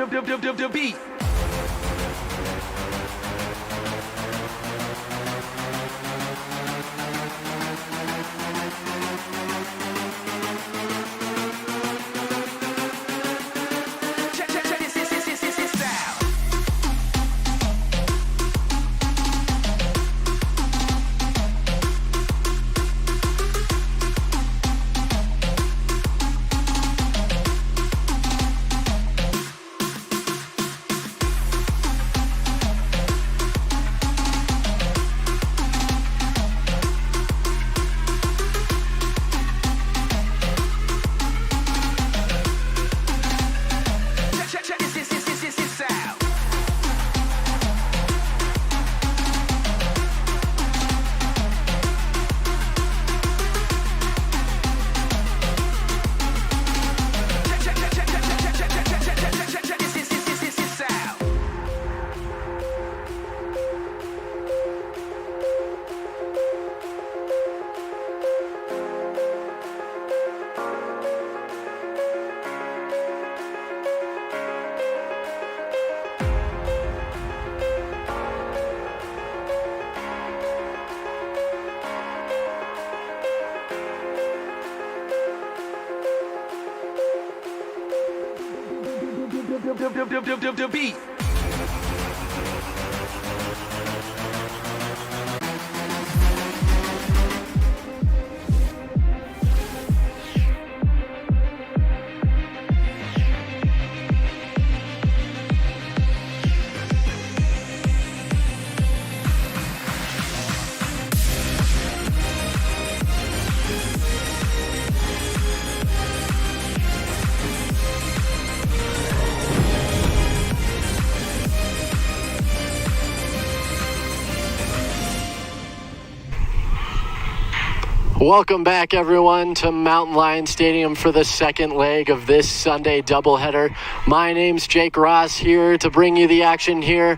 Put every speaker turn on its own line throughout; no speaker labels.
beat. Beat.
Welcome back, everyone, to Mountain Lion Stadium for the second leg of this Sunday doubleheader. My name's Jake Ross, here to bring you the action here.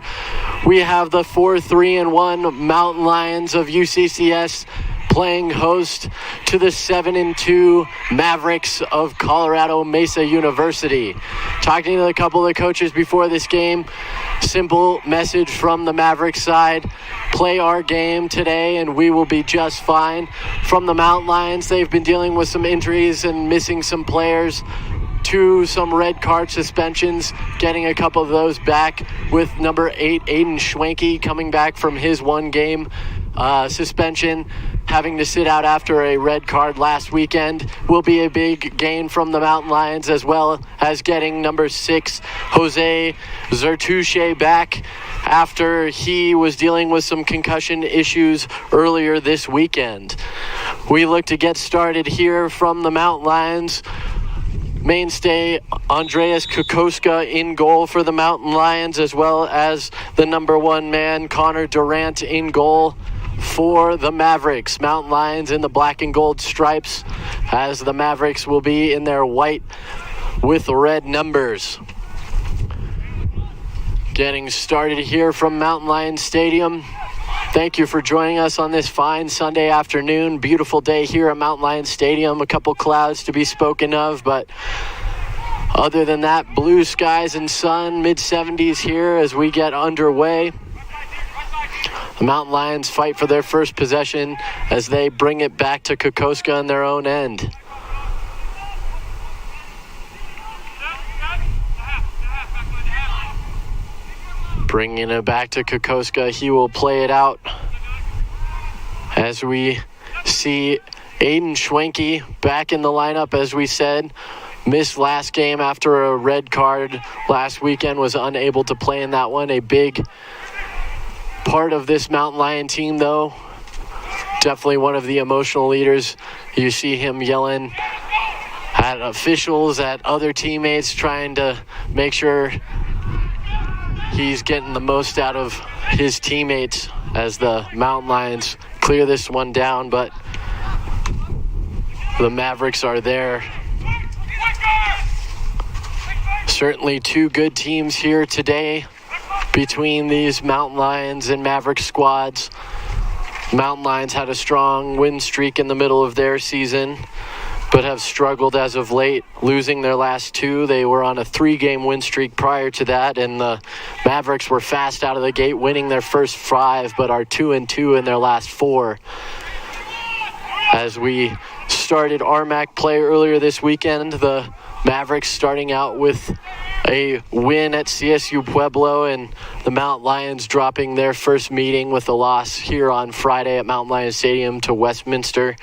We have the 4-3-1 Mountain Lions of UCCS playing host to the 7-2 Mavericks of Colorado Mesa University. Talking to a couple of coaches before this game, simple message from the Mavericks side: play our game today and we will be just fine. From the Mountain Lions, they've been dealing with some injuries and missing some players to some red card suspensions, getting a couple of those back, with number 8 Aiden Schwenke coming back from his one-game suspension, having to sit out after a red card last weekend. Will be a big gain from the Mountain Lions, as well as getting number 6 Jose Zertuche back after he was dealing with some concussion issues earlier this weekend. We look to get started here from the Mountain Lions. Mainstay Andreas Kukoska in goal for the Mountain Lions, as well as the number 1 man Connor Durant in goal for the Mavericks. Mountain Lions in the black and gold stripes, as the Mavericks will be in their white with red numbers. Getting started here from Mountain Lion Stadium. Thank you for joining us on this fine Sunday afternoon. Beautiful day here at Mountain Lion Stadium. A couple clouds to be spoken of, but other than that, blue skies and sun, mid-70s here as we get underway. The Mountain Lions fight for their first possession as they bring it back to Kukoska on their own end. Bringing it back to Kukoska. He will play it out as we see Aiden Schwenke back in the lineup. As we said, missed last game after a red card last weekend, was unable to play in that one. A big part of this Mountain Lion team, though. Definitely one of the emotional leaders. You see him yelling at officials, at other teammates, trying to make sure he's getting the most out of his teammates as the Mountain Lions clear this one down, but the Mavericks are there. Certainly two good teams here today between these Mountain Lions and Mavericks squads. Mountain Lions had a strong win streak in the middle of their season, but have struggled as of late, losing their last two. They were on a 3-game win streak prior to that, and the Mavericks were fast out of the gate, winning their first 5, but are 2-2 in their last 4. As we started RMAC play earlier this weekend, the Mavericks starting out with a win at CSU Pueblo, and the Mountain Lions dropping their first meeting with a loss here on Friday at Mountain Lions Stadium to Westminster.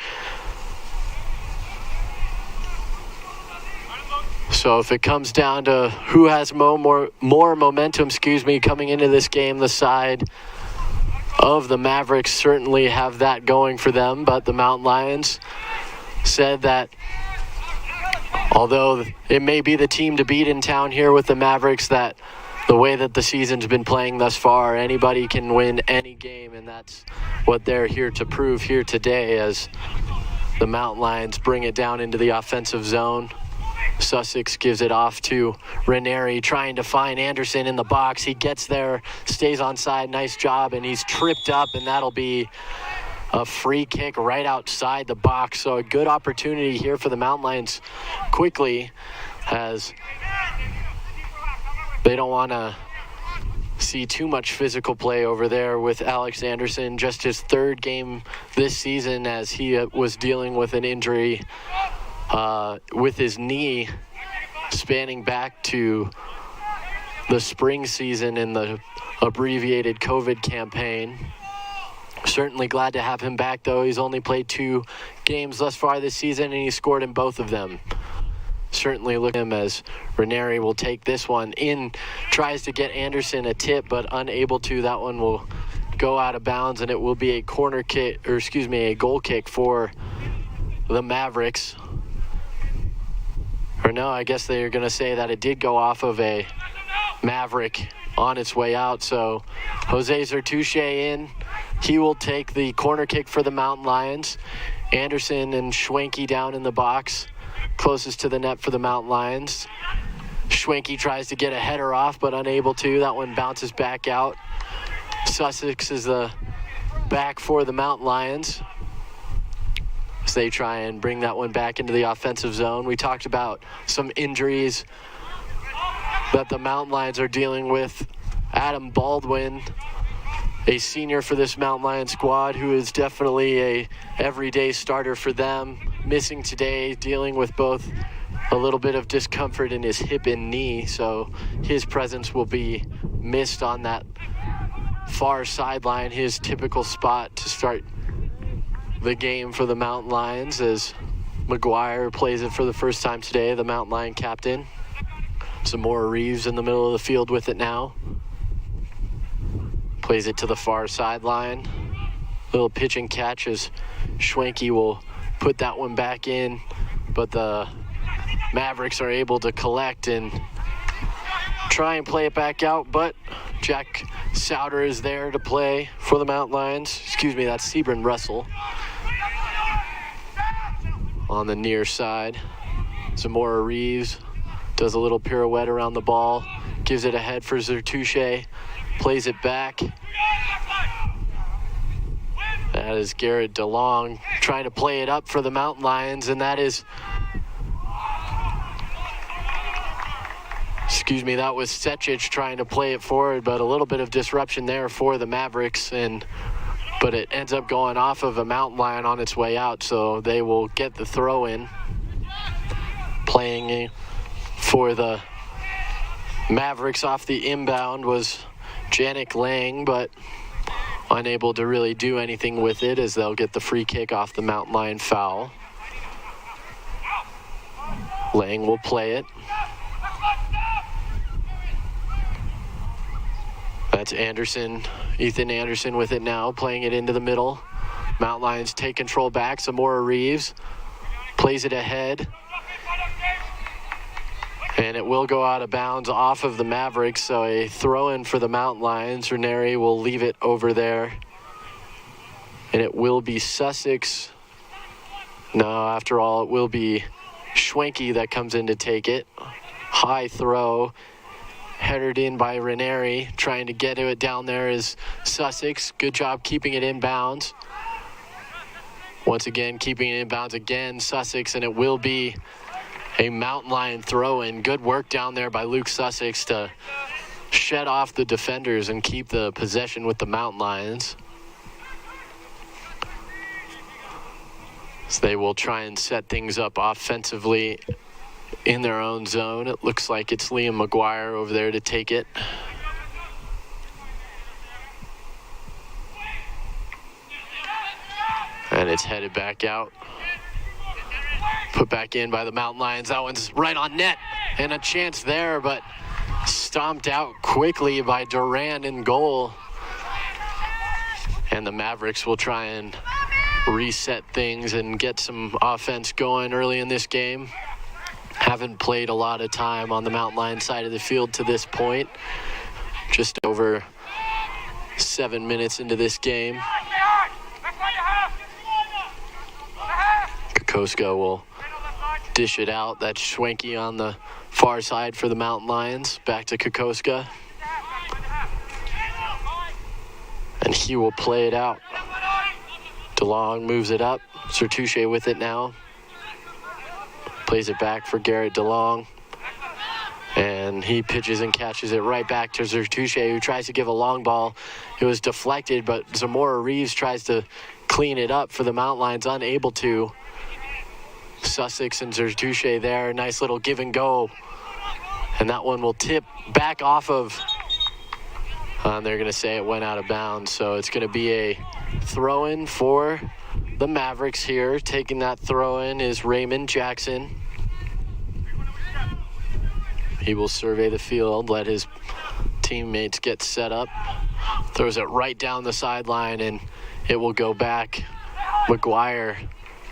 So if it comes down to who has more momentum, coming into this game, the side of the Mavericks certainly have that going for them. But the Mountain Lions said that although it may be the team to beat in town here with the Mavericks, that the way that the season's been playing thus far, anybody can win any game, and that's what they're here to prove here today as the Mountain Lions bring it down into the offensive zone. Sussex gives it off to Ranieri, trying to find Anderson in the box. He gets there, stays onside, nice job, and he's tripped up, and that'll be a free kick right outside the box. So a good opportunity here for the Mountain Lions quickly, as they don't want to see too much physical play over there with Alex Anderson. Just his 3rd game this season, as he was dealing with an injury with his knee spanning back to the spring season in the abbreviated COVID campaign. Certainly glad to have him back, though. He's only played 2 games thus far this season, and he scored in both of them. Certainly look at him as Ranieri will take this one in, tries to get Anderson a tip, but unable to. That one will go out of bounds, and it will be a a goal kick for the Mavericks. Or no, I guess they're going to say that it did go off of a Maverick on its way out. So Jose Zertuche in. He will take the corner kick for the Mountain Lions. Anderson and Schwenke down in the box, closest to the net for the Mountain Lions. Schwenke tries to get a header off, but unable to. That one bounces back out. Sussex is the back for the Mountain Lions, as they try and bring that one back into the offensive zone. We talked about some injuries that the Mountain Lions are dealing with. Adam Baldwin, a senior for this Mountain Lion squad, who is definitely a everyday starter for them, missing today, dealing with both a little bit of discomfort in his hip and knee, so his presence will be missed on that far sideline, his typical spot to start the game for the Mountain Lions, as McGuire plays it for the first time today, the Mountain Lion captain. Zamora Reeves in the middle of the field with it now. Plays it to the far sideline. Little pitch and catch as Schwenke will put that one back in, but the Mavericks are able to collect and try and play it back out, but Jack Souter is there to play for the Mountain Lions. That's Sebron Russell on the near side. Zamora Reeves does a little pirouette around the ball, gives it ahead for Zertuche, plays it back. That is Garrett DeLong trying to play it up for the Mountain Lions, and that is, that was Secic trying to play it forward, but a little bit of disruption there for the Mavericks, but it ends up going off of a Mountain Lion on its way out, so they will get the throw in. Playing for the Mavericks off the inbound was Janik Lang, but unable to really do anything with it, as they'll get the free kick off the Mountain Lion foul. Lang will play it. That's Anderson, Ethan Anderson with it now, playing it into the middle. Mountain Lions take control back. Zamora Reeves plays it ahead, and it will go out of bounds off of the Mavericks, so a throw-in for the Mountain Lions. Ranieri will leave it over there, and it will be Sussex. No, after all, it will be Schwenke that comes in to take it. High throw, headed in by Ranieri. Trying to get it down there is Sussex. Good job keeping it in bounds. Once again, keeping it inbounds again, Sussex, and it will be a Mountain Lion throw-in. Good work down there by Luke Sussex to shed off the defenders and keep the possession with the Mountain Lions. So they will try and set things up offensively in their own zone. It looks like it's Liam McGuire over there to take it. And it's headed back out. Put back in by the Mountain Lions. That one's right on net. And a chance there, but stomped out quickly by Durant in goal. And the Mavericks will try and reset things and get some offense going early in this game. Haven't played a lot of time on the Mountain Lion side of the field to this point. Just over 7 minutes into this game. Kokoska will dish it out. That's Schwenke on the far side for the Mountain Lions. Back to Kokoska. And he will play it out. DeLong moves it up. Sertouche with it now. Plays it back for Garrett DeLong. And he pitches and catches it right back to Sertouche, who tries to give a long ball. It was deflected, but Zamora Reeves tries to clean it up for the Mountain Lions, unable to. Sussex and Sertouche there. Nice little give and go. And that one will tip back off of. They're going to say it went out of bounds. So it's going to be a throw-in for the Mavericks here. Taking that throw-in is Raymond Jackson. He will survey the field, let his teammates get set up. Throws it right down the sideline, and it will go back. McGuire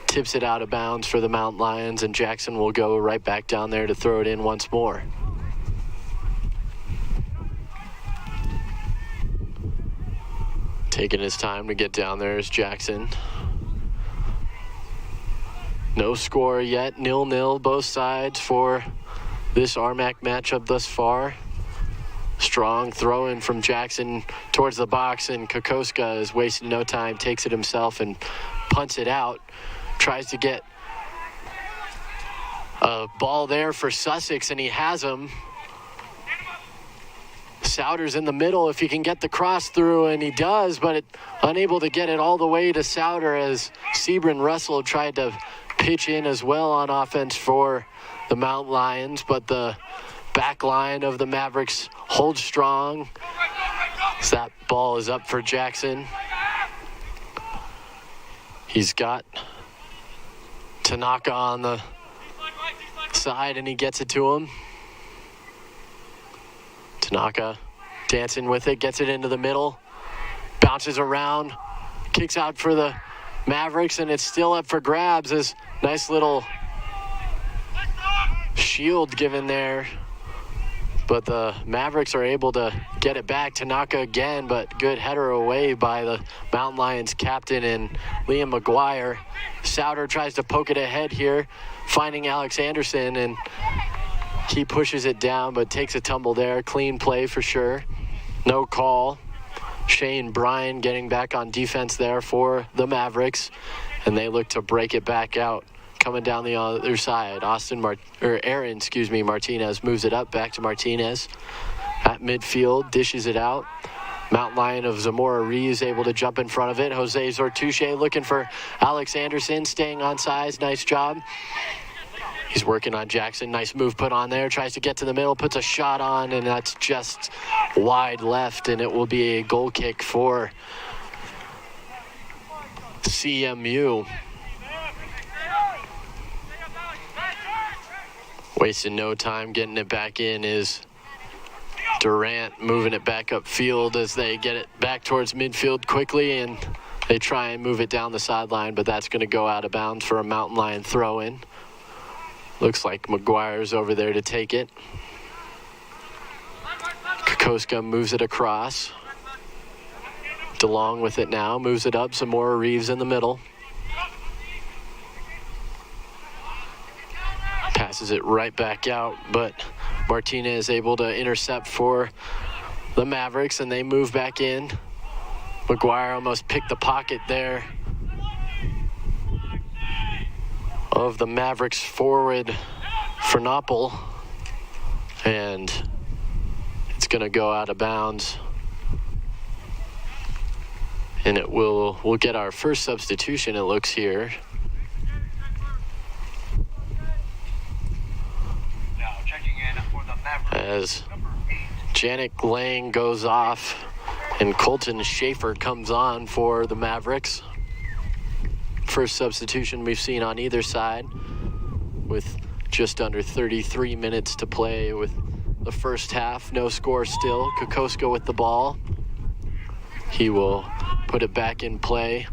tips it out of bounds for the Mountain Lions, and Jackson will go right back down there to throw it in once more. Taking his time to get down there is Jackson. No score yet, 0-0 both sides for this RMAC matchup thus far. Strong throw-in from Jackson towards the box, and Kokoska is wasting no time, takes it himself and punts it out. Tries to get a ball there for Sussex, and he has him. Souter's in the middle if he can get the cross through, and he does, but unable to get it all the way to Souter as Sebron Russell tried to pitch in as well on offense for the Mountain Lions, but the back line of the Mavericks holds strong. So that ball is up for Jackson. He's got Tanaka on the side, and he gets it to him. Tanaka dancing with it, gets it into the middle, bounces around, kicks out for the Mavericks, and it's still up for grabs. As nice little shield given there, but the Mavericks are able to get it back. Tanaka again, but good header away by the Mountain Lions captain and Liam McGuire. Souter tries to poke it ahead here, finding Alex Anderson, and he pushes it down, but takes a tumble there. Clean play for sure. No call. Shane Bryan getting back on defense there for the Mavericks, and they look to break it back out. Coming down the other side, Aaron Martinez moves it up back to Martinez at midfield, dishes it out. Mountain Lion of Zamora Reeves able to jump in front of it. Jose Zortouche looking for Alex Anderson, staying on size. Nice job. He's working on Jackson. Nice move put on there. Tries to get to the middle, puts a shot on, and that's just wide left, and it will be a goal kick for CMU. Wasting no time getting it back in is Durant, moving it back upfield as they get it back towards midfield quickly, and they try and move it down the sideline, but that's going to go out of bounds for a Mountain Lion throw-in. Looks like McGuire's over there to take it. Kokoska moves it across. DeLong with it now, moves it up. Some more Reeves in the middle. Passes it right back out, but Martinez able to intercept for the Mavericks, and they move back in. McGuire almost picked the pocket there. of the Mavericks forward for Knoppel, and it's going to go out of bounds. And we'll get our first substitution, it looks here.
Now checking in for the Mavericks.
As Janik Lang goes off and Colton Schaefer comes on for the Mavericks. First substitution we've seen on either side, with just under 33 minutes to play with the first half. No score still. Kokoska with the ball. He will put it back in play.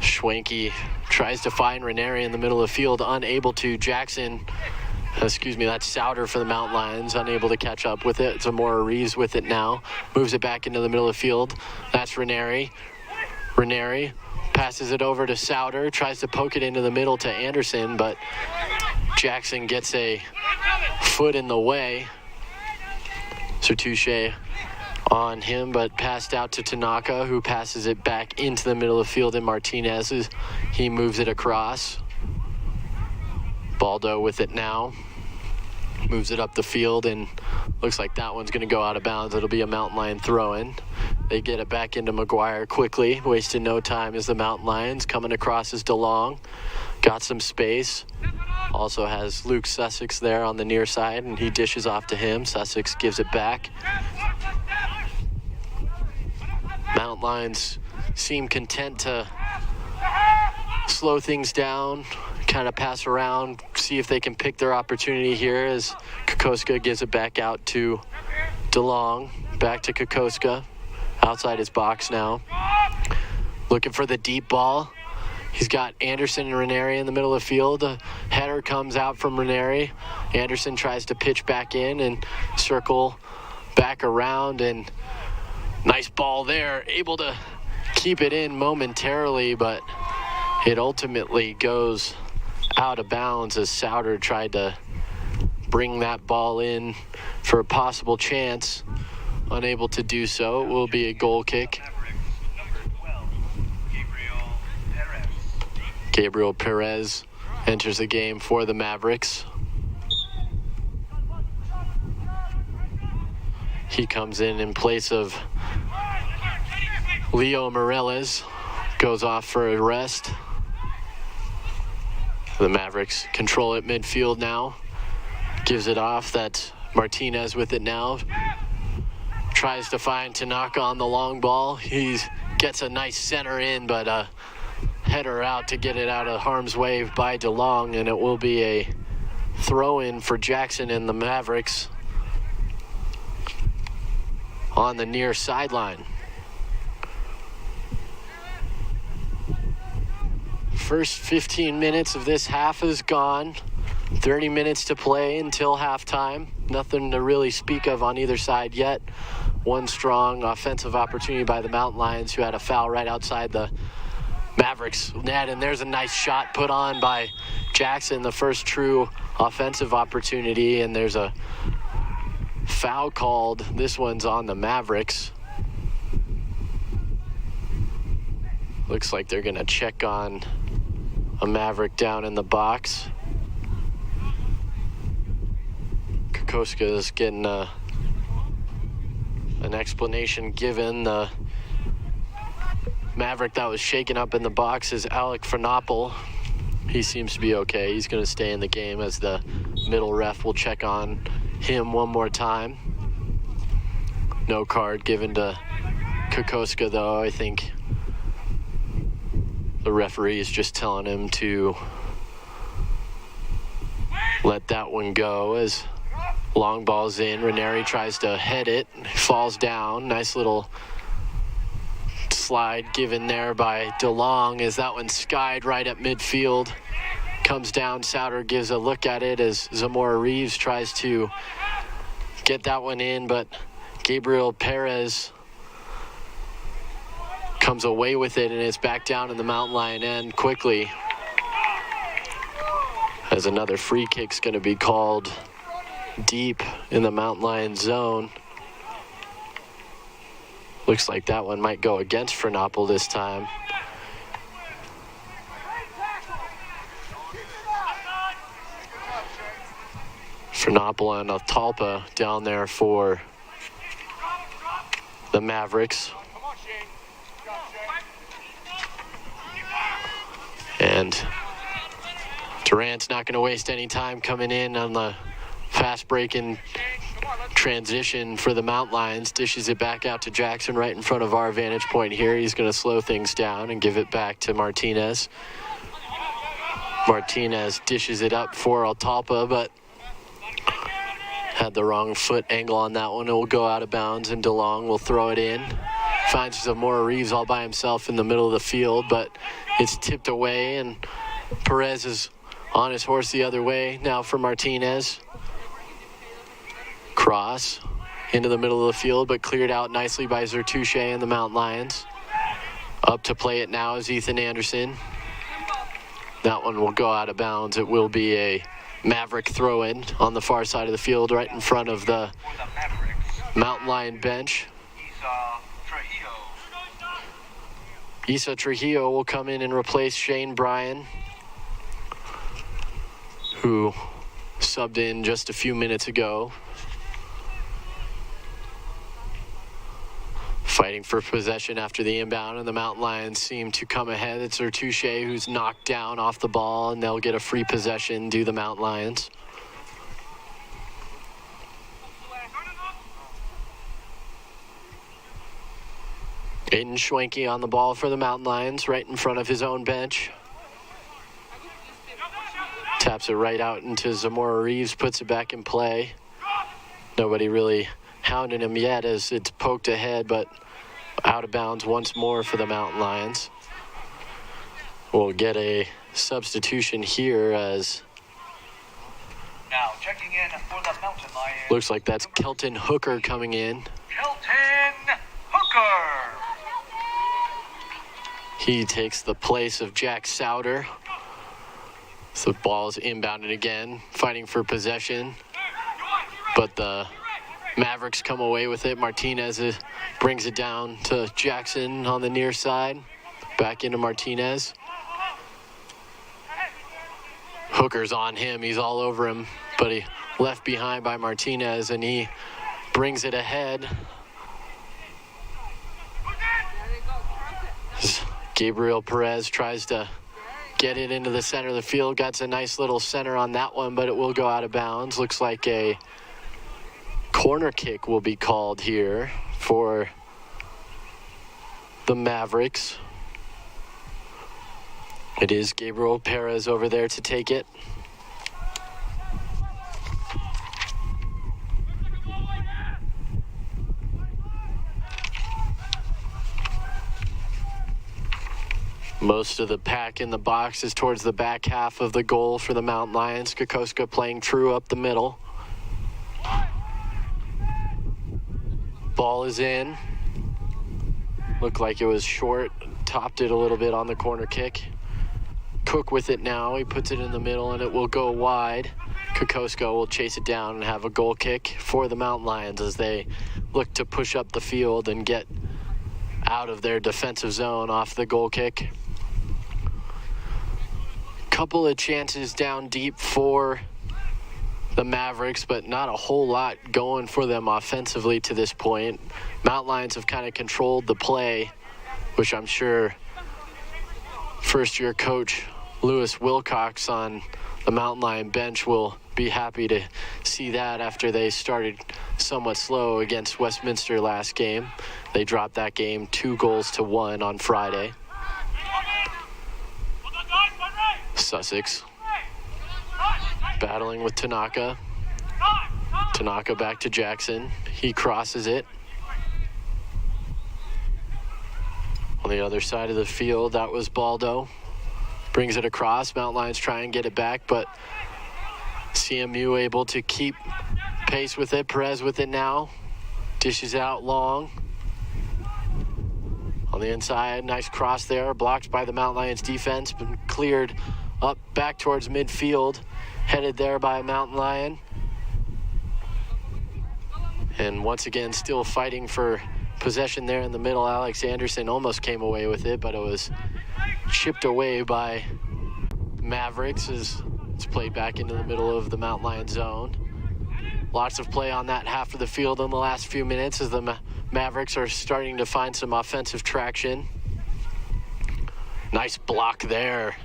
Schwenke tries to find Ranieri in the middle of the field, unable to. That's Souter for the Mountain Lions, unable to catch up with it. Zamora Reeves with it now. Moves it back into the middle of the field. That's Ranieri. Ranieri passes it over to Souter, tries to poke it into the middle to Anderson, but Jackson gets a foot in the way. Sertouche on him, but passed out to Tanaka, who passes it back into the middle of the field, and Martinez, he moves it across. Baldo with it now. Moves it up the field, and looks like that one's going to go out of bounds. It'll be a Mountain Lion throw-in. They get it back into McGuire quickly, wasting no time as the Mountain Lions. Coming across is DeLong. Got some space. Also has Luke Sussex there on the near side, and he dishes off to him. Sussex gives it back. Mountain Lions seem content to slow things down, kind of pass around, see if they can pick their opportunity here as Kokoska gives it back out to DeLong. Back to Kokoska, outside his box now. Looking for the deep ball. He's got Anderson and Ranieri in the middle of the field. A header comes out from Ranieri. Anderson tries to pitch back in and circle back around, and nice ball there. Able to keep it in momentarily, but it ultimately goes out of bounds as Souter tried to bring that ball in for a possible chance. Unable to do so. It will be a goal kick. Gabriel Perez enters the game for the Mavericks. He comes in place of Leo Morales. Goes off for a rest. The Mavericks control it midfield now. Gives it off. That's Martinez with it now. Tries to find Tanaka on the long ball. He gets a nice center in, but header out to get it out of harm's way by DeLong, and it will be a throw-in for Jackson and the Mavericks on the near sideline. First 15 minutes of this half is gone. 30 minutes to play until halftime. Nothing to really speak of on either side yet. One strong offensive opportunity by the Mountain Lions, who had a foul right outside the Mavericks net, and there's a nice shot put on by Jackson, the first true offensive opportunity, and there's a foul called. This one's on the Mavericks. Looks like they're gonna check on a Maverick down in the box. Kokoska is getting an explanation given. The Maverick that was shaken up in the box is Alec Fernapel. He seems to be okay. He's going to stay in the game as the middle ref will check on him one more time. No card given to Kokoska, though. I think the referee is just telling him to let that one go as long ball's in. Ranieri tries to head it. Falls down. Nice little slide given there by DeLong as that one skied right at midfield. Comes down. Souter gives a look at it as Zamora Reeves tries to get that one in, but Gabriel Perez comes away with it, and it's back down in the Mountain Lion end quickly as another free kick's going to be called deep in the Mountain Lion zone. Looks like that one might go against Fernapple this time. Fernapple and Altalpa down there for the Mavericks. And Durant's not going to waste any time coming in on the fast breaking transition for the Mountain Lions. Dishes it back out to Jackson right in front of our vantage point here. He's going to slow things down and give it back to Martinez. Martinez dishes it up for Altalpa, but had the wrong foot angle on that one. It will go out of bounds, and DeLong will throw it in. Finds Zamora Reeves all by himself in the middle of the field, but it's tipped away, and Perez is on his horse the other way now for Martinez. Cross into the middle of the field, but cleared out nicely by Zertouche and the Mountain Lions. Up to play it now is Ethan Anderson. That one will go out of bounds. It will be a Maverick throw-in on the far side of the field, right in front of the Mountain Lion bench. Issa Trujillo will come in and replace Shane Bryan, who subbed in just a few minutes ago. Fighting for possession after the inbound, and the Mountain Lions seem to come ahead. It's Zertouche who's knocked down off the ball, and they'll get a free possession, do the Mountain Lions. Aiden Schwenke on the ball for the Mountain Lions, right in front of his own bench. Taps it right out into Zamora Reeves, puts it back in play. Nobody really hounding him yet as it's poked ahead, but out of bounds once more for the Mountain Lions. We'll get a substitution here as
Now checking in for the Mountain Lions.
looks like that's Kelton Hooker coming in.
Kelton Hooker.
He takes the place of Jack Souter. So the ball's inbounded again, fighting for possession, but the Mavericks come away with it. Martinez brings it down to Jackson on the near side. Back into Martinez. Hooker's on him. He's all over him, but he left behind by Martinez, and he brings it ahead. Gabriel Perez tries to get it into the center of the field. Got a nice little center on that one, but it will go out of bounds. Looks like a corner kick will be called here for the Mavericks. It is Gabriel Perez over there to take it. Most of the pack in the box is towards the back half of the goal for the Mountain Lions. Kokoska playing true up the middle. Ball is in. Looked like it was short. Topped it a little bit on the corner kick. Cook with it now. He puts it in the middle, and it will go wide. Kokoska will chase it down and have a goal kick for the Mountain Lions as they look to push up the field and get out of their defensive zone off the goal kick. Couple of chances down deep for the Mavericks, but not a whole lot going for them offensively to this point. Mountain Lions have kind of controlled the play, which I'm sure first-year coach Lewis Wilcox on the Mountain Lion bench will be happy to see that after they started somewhat slow against Westminster last game. They dropped that game 2-1 on Friday. Sussex battling with Tanaka. Tanaka back to Jackson. He crosses it. On the other side of the field, that was Baldo. Brings it across. Mountain Lions try and get it back, but CMU able to keep pace with it. Perez with it now. Dishes out long. On the inside, nice cross there. Blocked by the Mountain Lions defense, but cleared up back towards midfield. Headed there by a Mountain Lion. And once again, still fighting for possession there in the middle. Alex Anderson almost came away with it, but it was chipped away by Mavericks as it's played back into the middle of the Mountain Lion zone. Lots of play on that half of the field in the last few minutes as the Mavericks are starting to find some offensive traction. Nice block there.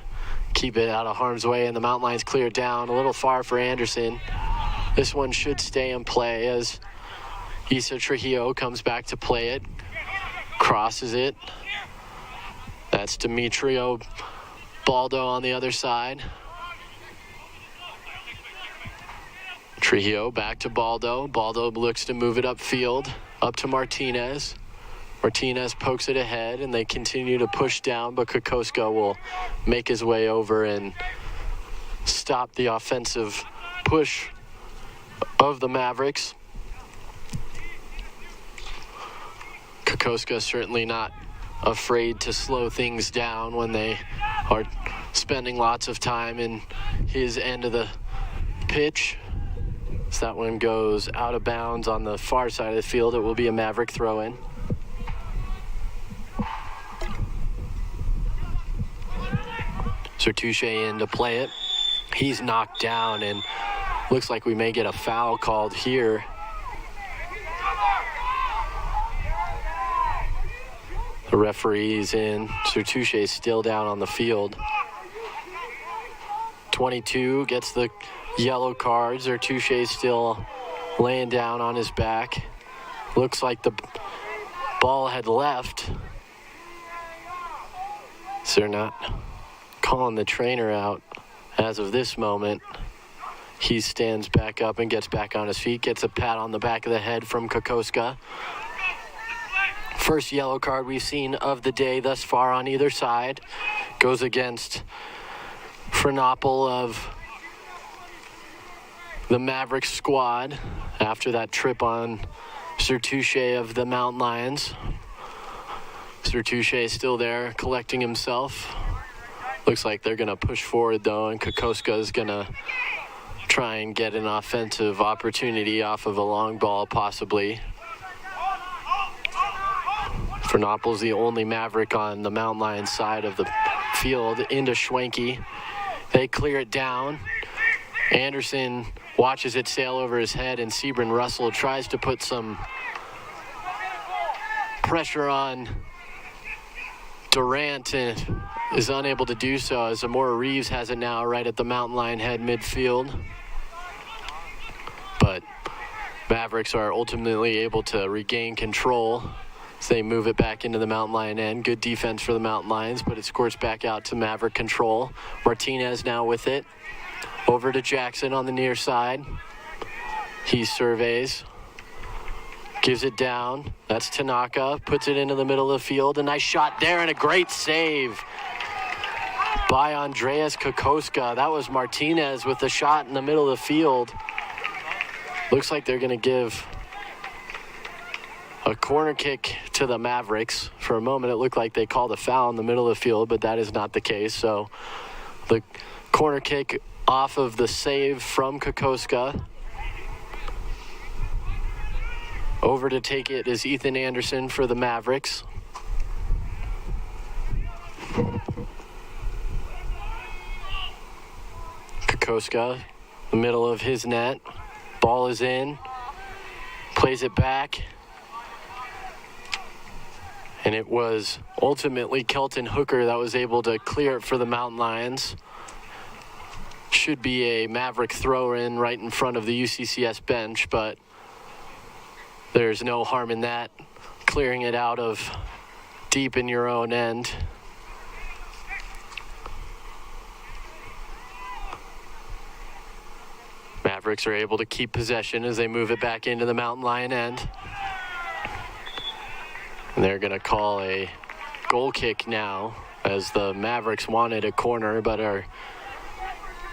Keep it out of harm's way, and the Mountain Lions clear it down. A little far for Anderson. This one should stay in play as Issa Trujillo comes back to play it. Crosses it. That's Demetrio Baldo on the other side. Trujillo back to Baldo. Baldo looks to move it upfield, up to Martinez. Martinez pokes it ahead, and they continue to push down, but Kokoska will make his way over and stop the offensive push of the Mavericks. Kokoska certainly not afraid to slow things down when they are spending lots of time in his end of the pitch. So that one goes out of bounds on the far side of the field. It will be a Maverick throw-in. Sertouche in to play it. He's knocked down, and looks like we may get a foul called here. The referee's in. Sertouche still down on the field. 22 gets the yellow card. Sertouche still laying down on his back. Looks like the ball had left. So they're not calling the trainer out as of this moment. He stands back up and gets back on his feet, gets a pat on the back of the head from Kokoska. First yellow card we've seen of the day thus far on either side. Goes against Frenopel of the Mavericks squad after that trip on Sertouche of the Mountain Lions. Sertouche is still there collecting himself. Looks like they're going to push forward, though, and Kokoska is going to try and get an offensive opportunity off of a long ball, possibly. Frenopel's the only Maverick on the Mountain Lions side of the field. Into Schwenke. They clear it down. Anderson watches it sail over his head, and Sebron Russell tries to put some pressure on Durant and is unable to do so as Amora Reeves has it now right at the Mountain Lion head midfield. But Mavericks are ultimately able to regain control as they move it back into the Mountain Lion end. Good defense for the Mountain Lions, but it squirts back out to Maverick control. Martinez now with it. Over to Jackson on the near side. He surveys. Gives it down. That's Tanaka. Puts it into the middle of the field. A nice shot there and a great save by Andreas Kokoska. That was Martinez with the shot in the middle of the field. Looks like they're going to give a corner kick to the Mavericks. For a moment, it looked like they called a foul in the middle of the field, but that is not the case. So the corner kick off of the save from Kokoska. Over to take it is Ethan Anderson for the Mavericks. Kokoska, the middle of his net. Ball is in. Plays it back. And it was ultimately Kelton Hooker that was able to clear it for the Mountain Lions. Should be a Maverick throw-in right in front of the UCCS bench, but there's no harm in that. Clearing it out of deep in your own end. Mavericks are able to keep possession as they move it back into the Mountain Lion end. And they're going to call a goal kick now, as the Mavericks wanted a corner but are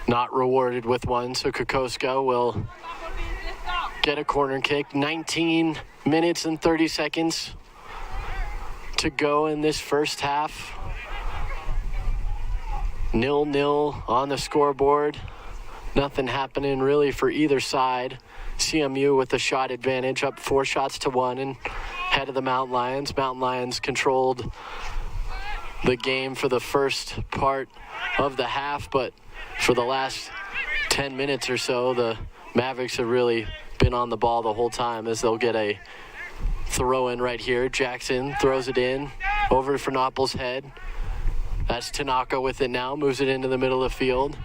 not rewarded with one. So Kokoska will get a corner kick. 19 minutes and 30 seconds to go in this first half. 0-0 on the scoreboard. Nothing happening really for either side. CMU with the shot advantage, up 4-1 and ahead of the Mountain Lions. Mountain Lions controlled the game for the first part of the half, but for the last 10 minutes or so, the Mavericks have really been on the ball the whole time, as they'll get a throw in right here. Jackson throws it in over for Noppel's head. That's Tanaka with it now, moves it into the middle of the field.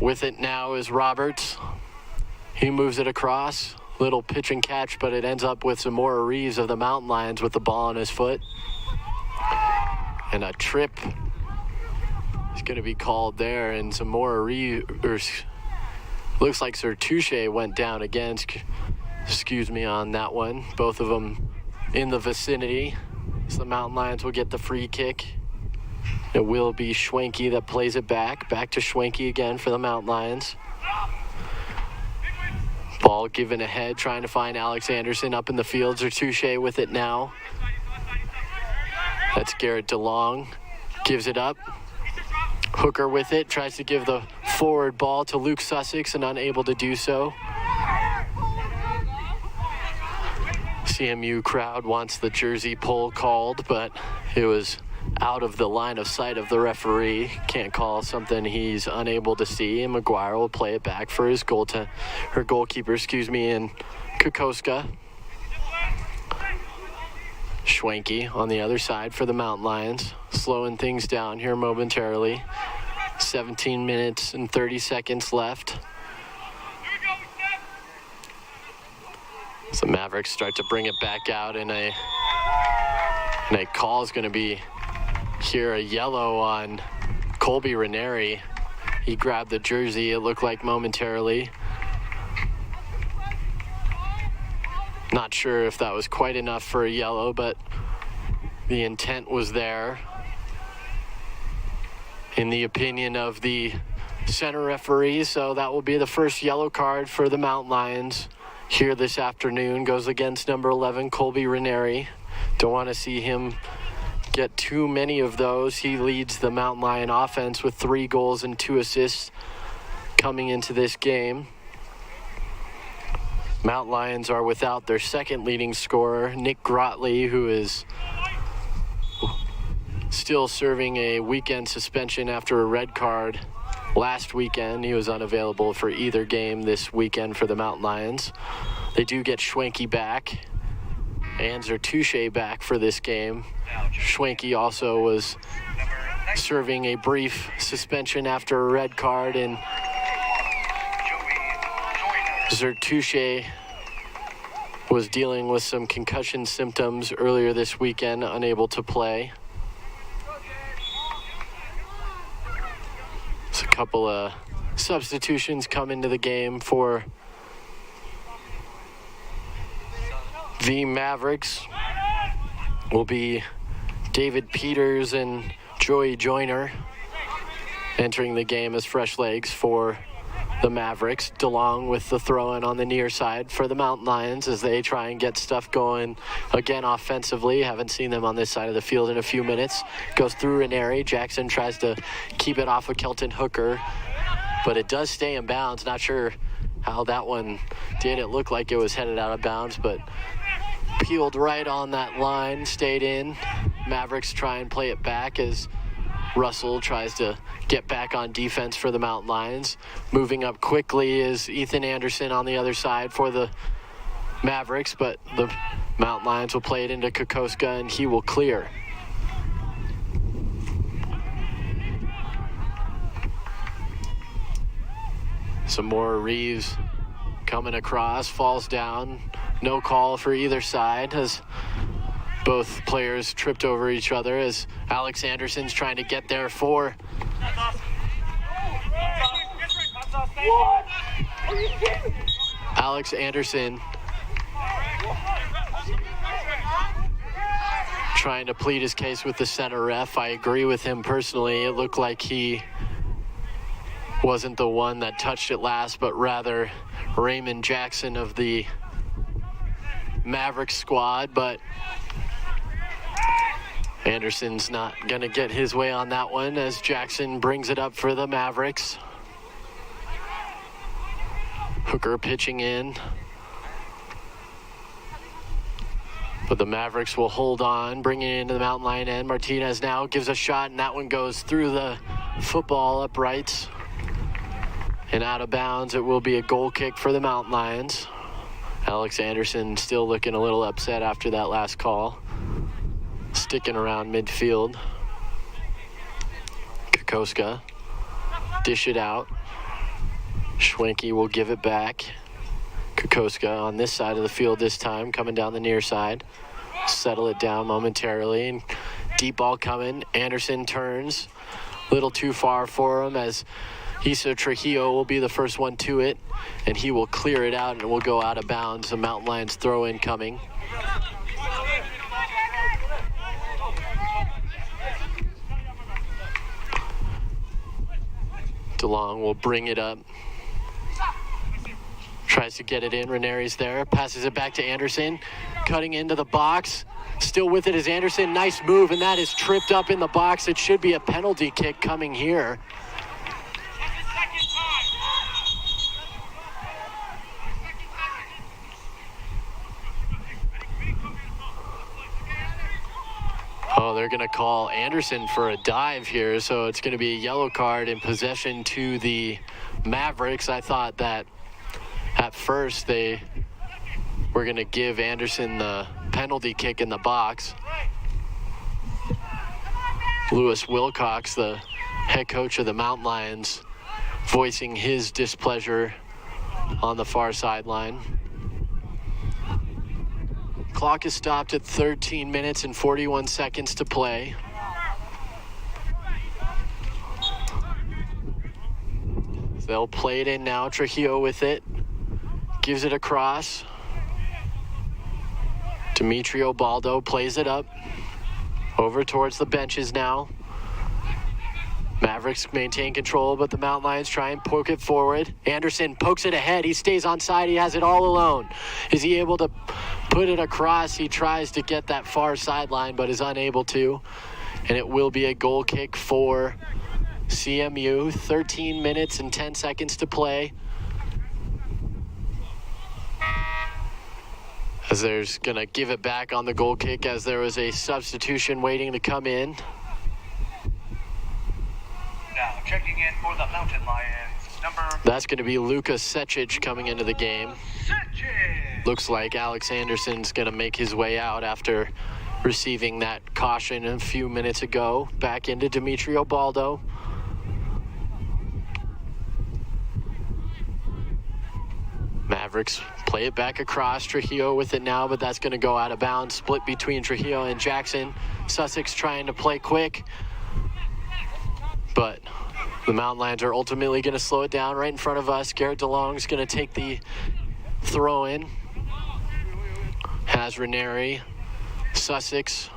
With it now is Roberts. He moves it across. Little pitch and catch, but it ends up with Zamora Reeves of the Mountain Lions with the ball on his foot. And a trip is going to be called there, and Zamora Reeves, looks like Sertouche went down again. Excuse me on that one. Both of them in the vicinity. So the Mountain Lions will get the free kick. It will be Schwenke that plays it back. Back to Schwenke again for the Mountain Lions. Ball given ahead, trying to find Alex Anderson up in the field. Sertouche with it now. That's Garrett DeLong. Gives it up. Hooker with it. Tries to give the forward ball to Luke Sussex and unable to do so. CMU crowd wants the jersey pull called, but it was out of the line of sight of the referee. Can't call something he's unable to see, and McGuire will play it back for his goalkeeper, in Kokoska. Schwenke on the other side for the Mountain Lions, slowing things down here momentarily. 17 minutes and 30 seconds left. So Mavericks start to bring it back out, and a call is going to be here, a yellow on Colby Ranieri. He grabbed the jersey, it looked like, momentarily. Not sure if that was quite enough for a yellow, but the intent was there, in the opinion of the center referee. So that will be the first yellow card for the Mountain Lions here this afternoon. Goes against number 11, Colby Ranieri. Don't want to see him get too many of those. He leads the Mountain Lion offense with 3 goals and 2 assists coming into this game. Mountain Lions are without their second leading scorer, Nick Grotley, who is still serving a weekend suspension after a red card last weekend. He was unavailable for either game this weekend for the Mountain Lions. They do get Schwenke back and Sertouche back for this game. Schwenke also was serving a brief suspension after a red card, and Sertouche was dealing with some concussion symptoms earlier this weekend, unable to play. So a couple of substitutions come into the game for the Mavericks. Will be David Peters and Joey Joyner entering the game as fresh legs for the Mavericks. DeLong with the throw-in on the near side for the Mountain Lions as they try and get stuff going again offensively. Haven't seen them on this side of the field in a few minutes. Goes through Ranieri. Jackson tries to keep it off of Kelton Hooker, but it does stay in bounds. Not sure how that one did. It looked like it was headed out of bounds, but peeled right on that line, stayed in. Mavericks try and play it back as Russell tries to get back on defense for the Mountain Lions. Moving up quickly is Ethan Anderson on the other side for the Mavericks, but the Mountain Lions will play it into Kokoska, and he will clear. Some more Reeves coming across, falls down. No call for either side as both players tripped over each other as Alex Anderson's trying to get there for Alex Anderson, trying to plead his case with the center ref. I agree with him personally. It looked like he wasn't the one that touched it last, but rather Raymond Jackson of the Mavericks squad, but Anderson's not going to get his way on that one as Jackson brings it up for the Mavericks. Hooker pitching in. But the Mavericks will hold on, bringing it into the Mountain Lion end. Martinez now gives a shot, and that one goes through the football uprights and out of bounds. It will be a goal kick for the Mountain Lions. Alex Anderson still looking a little upset after that last call. Sticking around midfield. Kokoska, dish it out. Schwenke will give it back. Kokoska on this side of the field this time, coming down the near side. Settle it down momentarily. And deep ball coming. Anderson turns. A little too far for him as Isa Trujillo will be the first one to it. And he will clear it out and it will go out of bounds. The Mountain Lions throw in coming. DeLong will bring it up. Tries to get it in. Ranieri's there. Passes it back to Anderson. Cutting into the box. Still with it is Anderson. Nice move, and that is tripped up in the box. It should be a penalty kick coming here. Oh, they're going to call Anderson for a dive here, so it's going to be a yellow card in possession to the Mavericks. I thought that at first they were going to give Anderson the penalty kick in the box. Lewis Wilcox, the head coach of the Mountain Lions, voicing his displeasure on the far sideline. Clock is stopped at 13 minutes and 41 seconds to play. They'll play it in now. Trujillo with it. Gives it across. Demetrio Baldo plays it up. Over towards the benches now. Mavericks maintain control, but the Mountain Lions try and poke it forward. Anderson pokes it ahead. He stays onside. He has it all alone. Is he able to put it across? He tries to get that far sideline, but is unable to. And it will be a goal kick for CMU. 13 minutes and 10 seconds to play. As there's going to give it back on the goal kick as there was a substitution waiting to come in.
Now checking in for the Mountain Lions,
That's going to be Luka Secic coming into the game.
Secic.
Looks like Alex Anderson's going to make his way out after receiving that caution a few minutes ago. Back into Demetrio Baldo. Mavericks play it back across. Trujillo with it now, but that's going to go out of bounds. Split between Trujillo and Jackson. Sussex trying to play quick. But the Mountain Lions are ultimately going to slow it down right in front of us. Garrett DeLong's going to take the throw in. Has Ranieri. Sussex.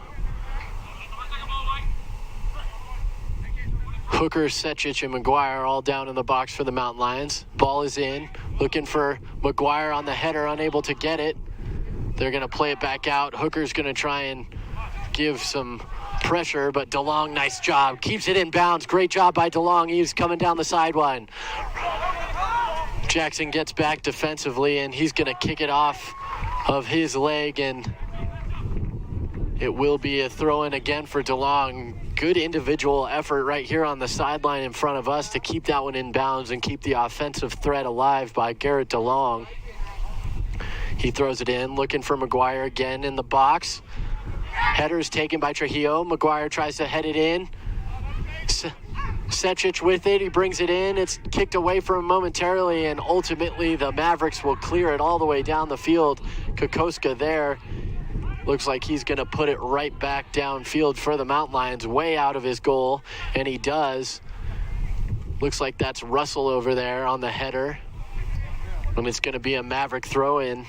Hooker, Secic, and McGuire all down in the box for the Mountain Lions. Ball is in. Looking for McGuire on the header, unable to get it. They're going to play it back out. Hooker's going to try and give some pressure, but DeLong, nice job. Keeps it in bounds. Great job by DeLong. He's coming down the sideline. Jackson gets back defensively, and he's going to kick it off of his leg, and it will be a throw-in again for DeLong. Good individual effort right here on the sideline in front of us to keep that one in bounds and keep the offensive threat alive by Garrett DeLong. He throws it in, looking for McGuire again in the box. Header's taken by Trujillo. McGuire tries to head it in. Secic with it. He brings it in. It's kicked away from him momentarily, and ultimately the Mavericks will clear it all the way down the field. Kokoska there. Looks like he's going to put it right back downfield for the Mountain Lions, way out of his goal, and he does. Looks like that's Russell over there on the header. And it's going to be a Maverick throw-in.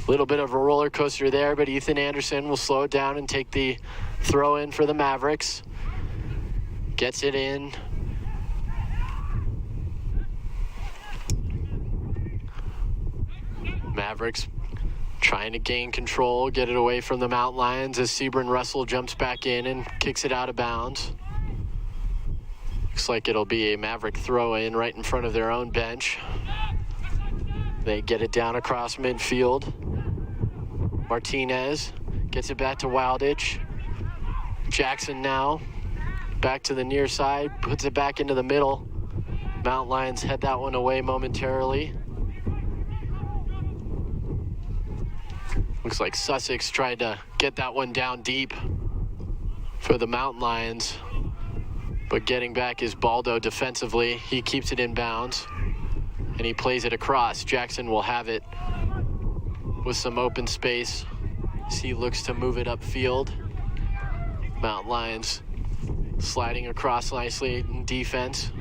A little bit of a roller coaster there, but Ethan Anderson will slow it down and take the throw-in for the Mavericks. Gets it in. Mavericks trying to gain control, get it away from the Mountain Lions as Sebron Russell jumps back in and kicks it out of bounds. Looks like it'll be a Maverick throw-in right in front of their own bench. They get it down across midfield. Martinez gets it back to Wilditch. Jackson now back to the near side, puts it back into the middle. Mountain Lions head that one away momentarily. Looks like Sussex tried to get that one down deep for the Mountain Lions, but getting back is Baldo defensively. He keeps it in bounds and he plays it across. Jackson will have it with some open space as he looks to move it upfield. Mountain Lions sliding across nicely in defense.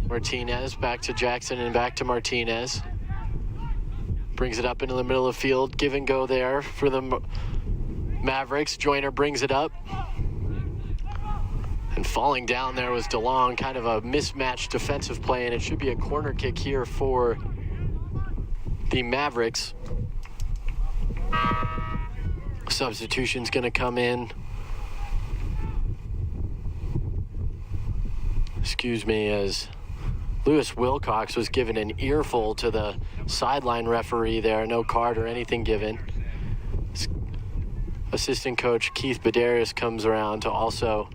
Martinez back to Jackson and back to Martinez. Brings it up into the middle of the field. Give and go there for the Mavericks. Joyner brings it up. And falling down there was DeLong. Kind of a mismatched defensive play, and it should be a corner kick here for the Mavericks. Substitution's going to come in. Excuse me, as Lewis Wilcox was given an earful to the sideline referee there. No card or anything given. Assistant coach Keith Badarius comes around to also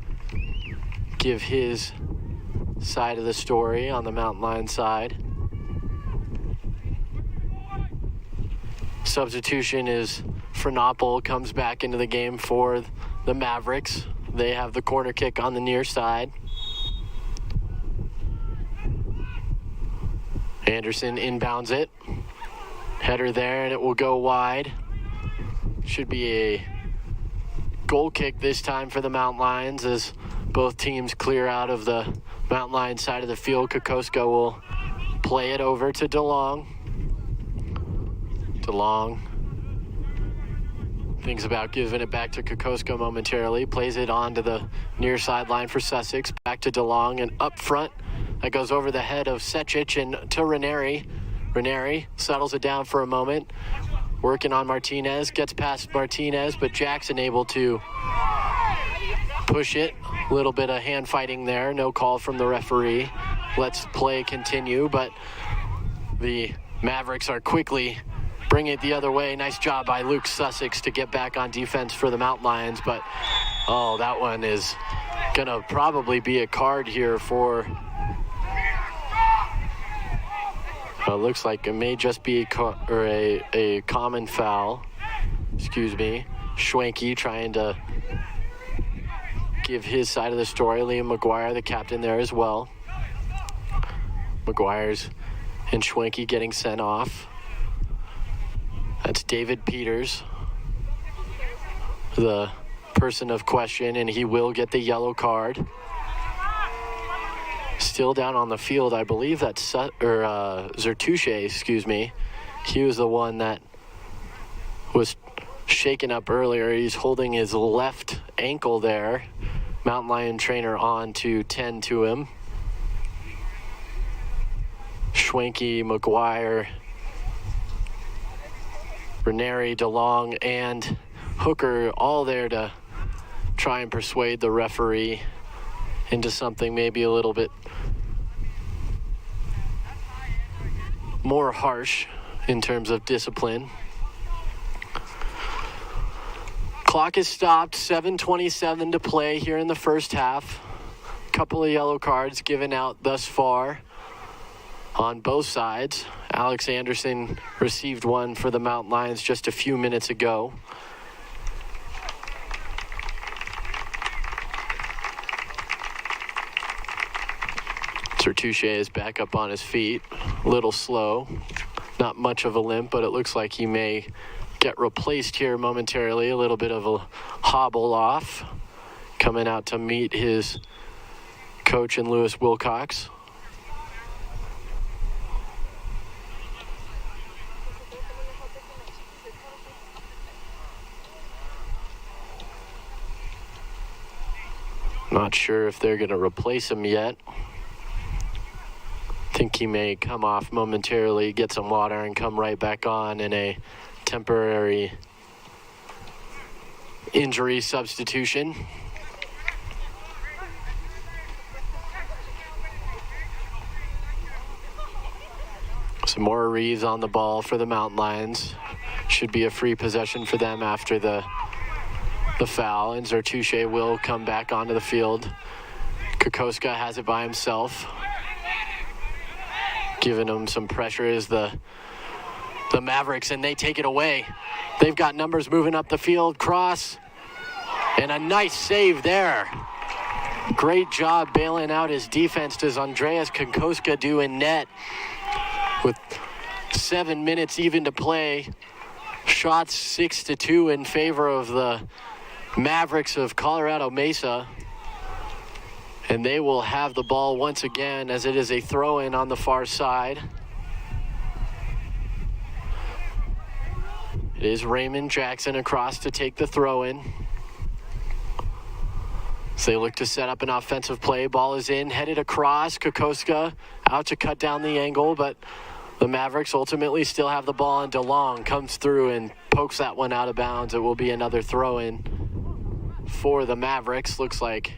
give his side of the story on the Mountain Lion side. Substitution is Fernapple comes back into the game for the Mavericks. They have the corner kick on the near side. Anderson inbounds it. Header there, and it will go wide. Should be a goal kick this time for the Mountain Lions as both teams clear out of the Mountain Lions side of the field. Kokosko will play it over to DeLong. DeLong thinks about giving it back to Kokosko momentarily. Plays it on to the near sideline for Sussex. Back to DeLong, and up front. That goes over the head of Secic and to Ranieri. Ranieri settles it down for a moment. Working on Martinez. Gets past Martinez, but Jackson able to push it. A little bit of hand fighting there. No call from the referee. Let's play continue, but the Mavericks are quickly bringing it the other way. Nice job by Luke Sussex to get back on defense for the Mountain Lions, but oh, that one is gonna probably be a card here for looks like it may just be a common foul. Excuse me. Schwenke trying to give his side of the story. Liam McGuire, the captain, there as well. McGuire's and Schwenke getting sent off. That's David Peters, the person of question, and he will get the yellow card. Still down on the field, I believe that's Zertuche, excuse me. He was the one that was shaken up earlier. He's holding his left ankle there. Mountain Lion trainer on to tend to him. Schwenke, McGuire, Ranieri, DeLong, and Hooker all there to try and persuade the referee into something maybe a little bit more harsh in terms of discipline. Clock is stopped, 7:27 to play here in the first half. Couple of yellow cards given out thus far on both sides. Alex Anderson received one for the Mountain Lions just a few minutes ago. Zertuche is back up on his feet, a little slow, not much of a limp, but it looks like he may get replaced here momentarily. A little bit of a hobble off, coming out to meet his coach in Lewis Wilcox. Not sure if they're going to replace him yet. Think he may come off momentarily, get some water, and come right back on in a temporary injury substitution. Some more Reeves on the ball for the Mountain Lions. Should be a free possession for them after the foul, and Zertuche will come back onto the field. Kokoska has it by himself. Giving him some pressure is the Mavericks, and they take it away. They've got numbers moving up the field. Cross, and a nice save there. Great job bailing out his defense. Does Andreas Kokoska do in net with 7 minutes even to play. Shots 6-2 in favor of the Mavericks of Colorado Mesa. And they will have the ball once again as it is a throw-in on the far side. It is Raymond Jackson across to take the throw-in. So they look to set up an offensive play. Ball is in, headed across. Kokoska out to cut down the angle, but the Mavericks ultimately still have the ball, and DeLong comes through and pokes that one out of bounds. It will be another throw-in for the Mavericks. Looks like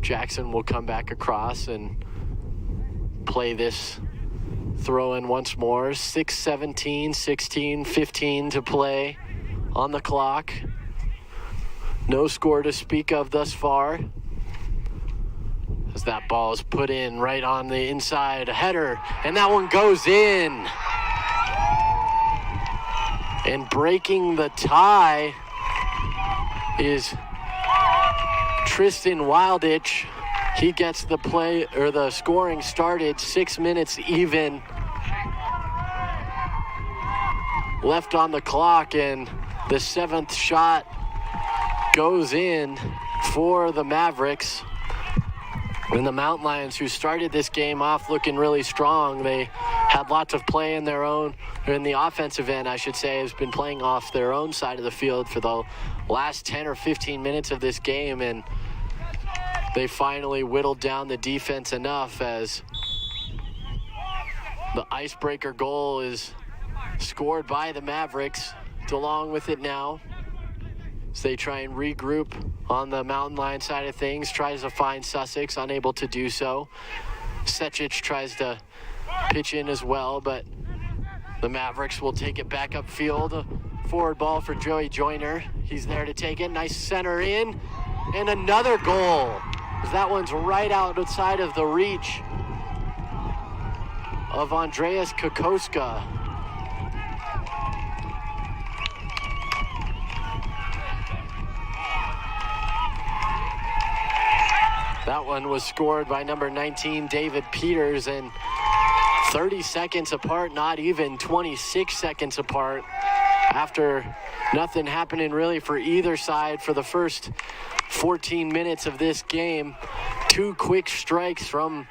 Jackson will come back across and play this throw-in once more. 6:17, 16, 15 to play on the clock. No score to speak of thus far, as that ball is put in right on the inside. A header, and that one goes in. And breaking the tie is Tristan Wilditch. He gets the play, or the scoring started. 6 minutes even left on the clock, and the seventh shot goes in for the Mavericks. And the Mountain Lions, who started this game off looking really strong, they had lots of play in their own, or in the offensive end, I should say, has been playing off their own side of the field for the last 10 or 15 minutes of this game, and they finally whittled down the defense enough as the icebreaker goal is scored by the Mavericks. DeLong with it now. So they try and regroup on the Mountain Lion side of things. Tries to find Sussex, unable to do so. Secic tries to pitch in as well, but the Mavericks will take it back upfield. A forward ball for Joey Joyner. He's there to take it. Nice center in, and another goal. That one's right outside of the reach of Andreas Kokoska. That one was scored by number 19, David Peters, and 30 seconds apart, not even 26 seconds apart, after nothing happening really for either side for the first 14 minutes of this game. Two quick strikes from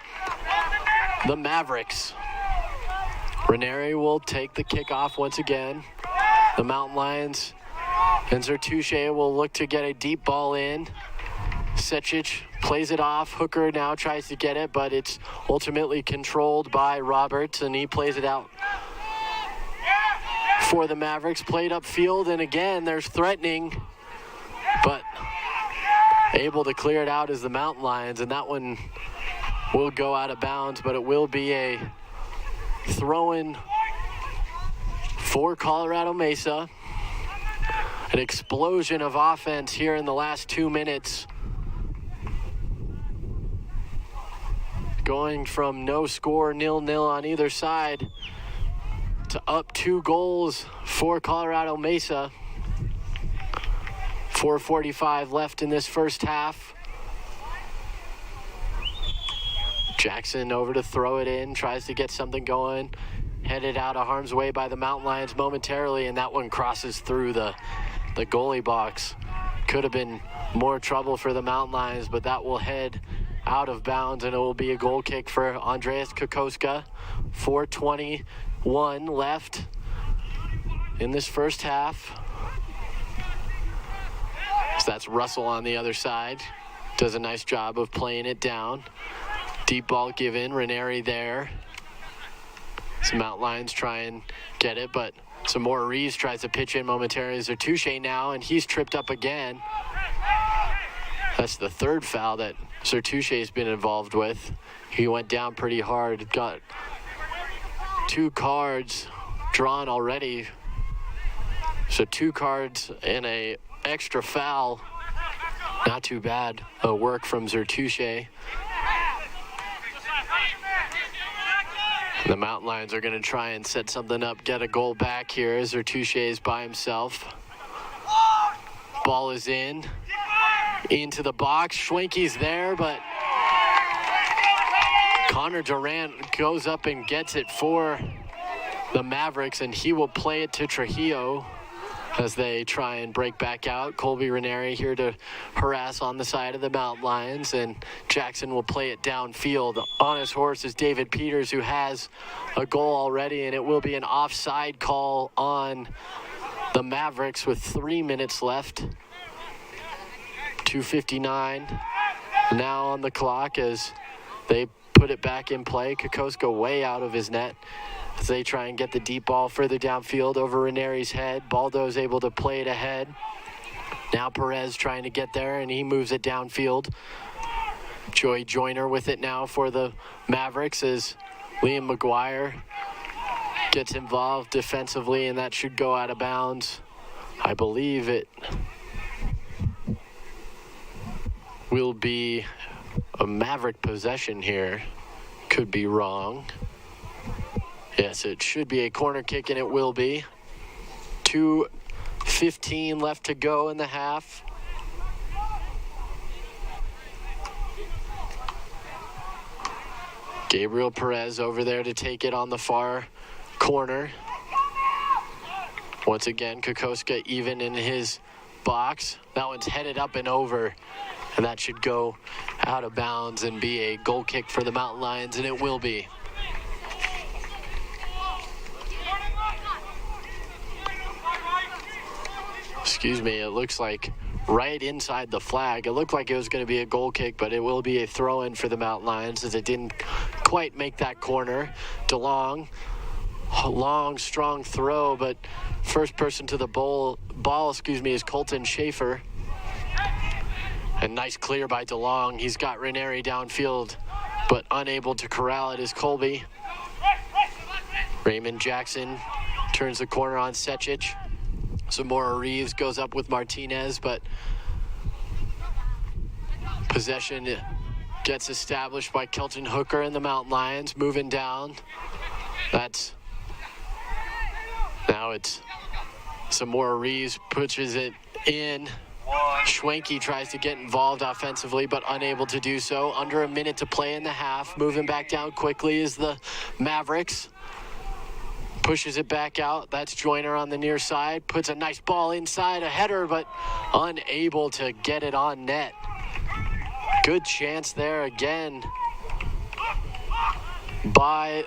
the Mavericks. Ranieri will take the kickoff once again. The Mountain Lions and Zertuche will look to get a deep ball in. Secic plays it off. Hooker now tries to get it, but it's ultimately controlled by Roberts, and he plays it out for the Mavericks. Played upfield, and again, there's threatening, but able to clear it out is the Mountain Lions, and that one will go out of bounds, but it will be a throw-in for Colorado Mesa. An explosion of offense here in the last 2 minutes. Going from no score, 0-0 on either side, to up 2 goals for Colorado Mesa. 4:45 left in this first half. Jackson over to throw it in, tries to get something going. Headed out of harm's way by the Mountain Lions momentarily, and that one crosses through the goalie box. Could have been more trouble for the Mountain Lions, but that will head out of bounds, and it will be a goal kick for Andreas Kokoska. 4:21 left in this first half. So that's Russell on the other side. Does a nice job of playing it down. Deep ball given, Ranieri there. Some Mountain Lions try and get it, but some more Reeves tries to pitch in momentarily. Zertuche now, and he's tripped up again. That's the third foul that Zertuche has been involved with. He went down pretty hard, got 2 cards drawn already. So 2 cards and a extra foul. Not too bad. A work from Zertuche. The Mountain Lions are going to try and set something up, get a goal back here. Zertuche is by himself. Ball is into the box. Schwenke's there, but Connor Durant goes up and gets it for the Mavericks, and he will play it to Trujillo as they try and break back out. Colby Ranieri here to harass on the side of the Mountain Lions, and Jackson will play it downfield. On his horse is David Peters, who has a goal already, and it will be an offside call on the Mavericks with 3 minutes left. 2:59 now on the clock as they put it back in play. Kokoska way out of his net as they try and get the deep ball further downfield over Ranieri's head. Baldo's able to play it ahead. Now Perez trying to get there, and he moves it downfield. Joey Joyner with it now for the Mavericks as Liam McGuire gets involved defensively, and that should go out of bounds. I believe it will be a Maverick possession here. Could be wrong. Yes, it should be a corner kick, and it will be. 2:15 left to go in the half. Gabriel Perez over there to take it on the far corner. Once again, Kokoska even in his box. That one's headed up and over, and that should go out of bounds and be a goal kick for the Mountain Lions, and it will be. Excuse me, it looks like right inside the flag. It looked like it was going to be a goal kick, but it will be a throw-in for the Mountain Lions as it didn't quite make that corner. DeLong, a long, strong throw, but first person to the ball, is Colton Schaefer. And nice clear by DeLong. He's got Ranieri downfield, but unable to corral it is Colby. Raymond Jackson turns the corner on Secic. Zamora Reeves goes up with Martinez, but possession gets established by Kelton Hooker and the Mountain Lions. Moving down. Now it's Zamora Reeves pushes it in. Schwenke tries to get involved offensively, but unable to do so. Under a minute to play in the half. Moving back down quickly is the Mavericks. Pushes it back out. That's Joyner on the near side. Puts a nice ball inside, a header, but unable to get it on net. Good chance there again by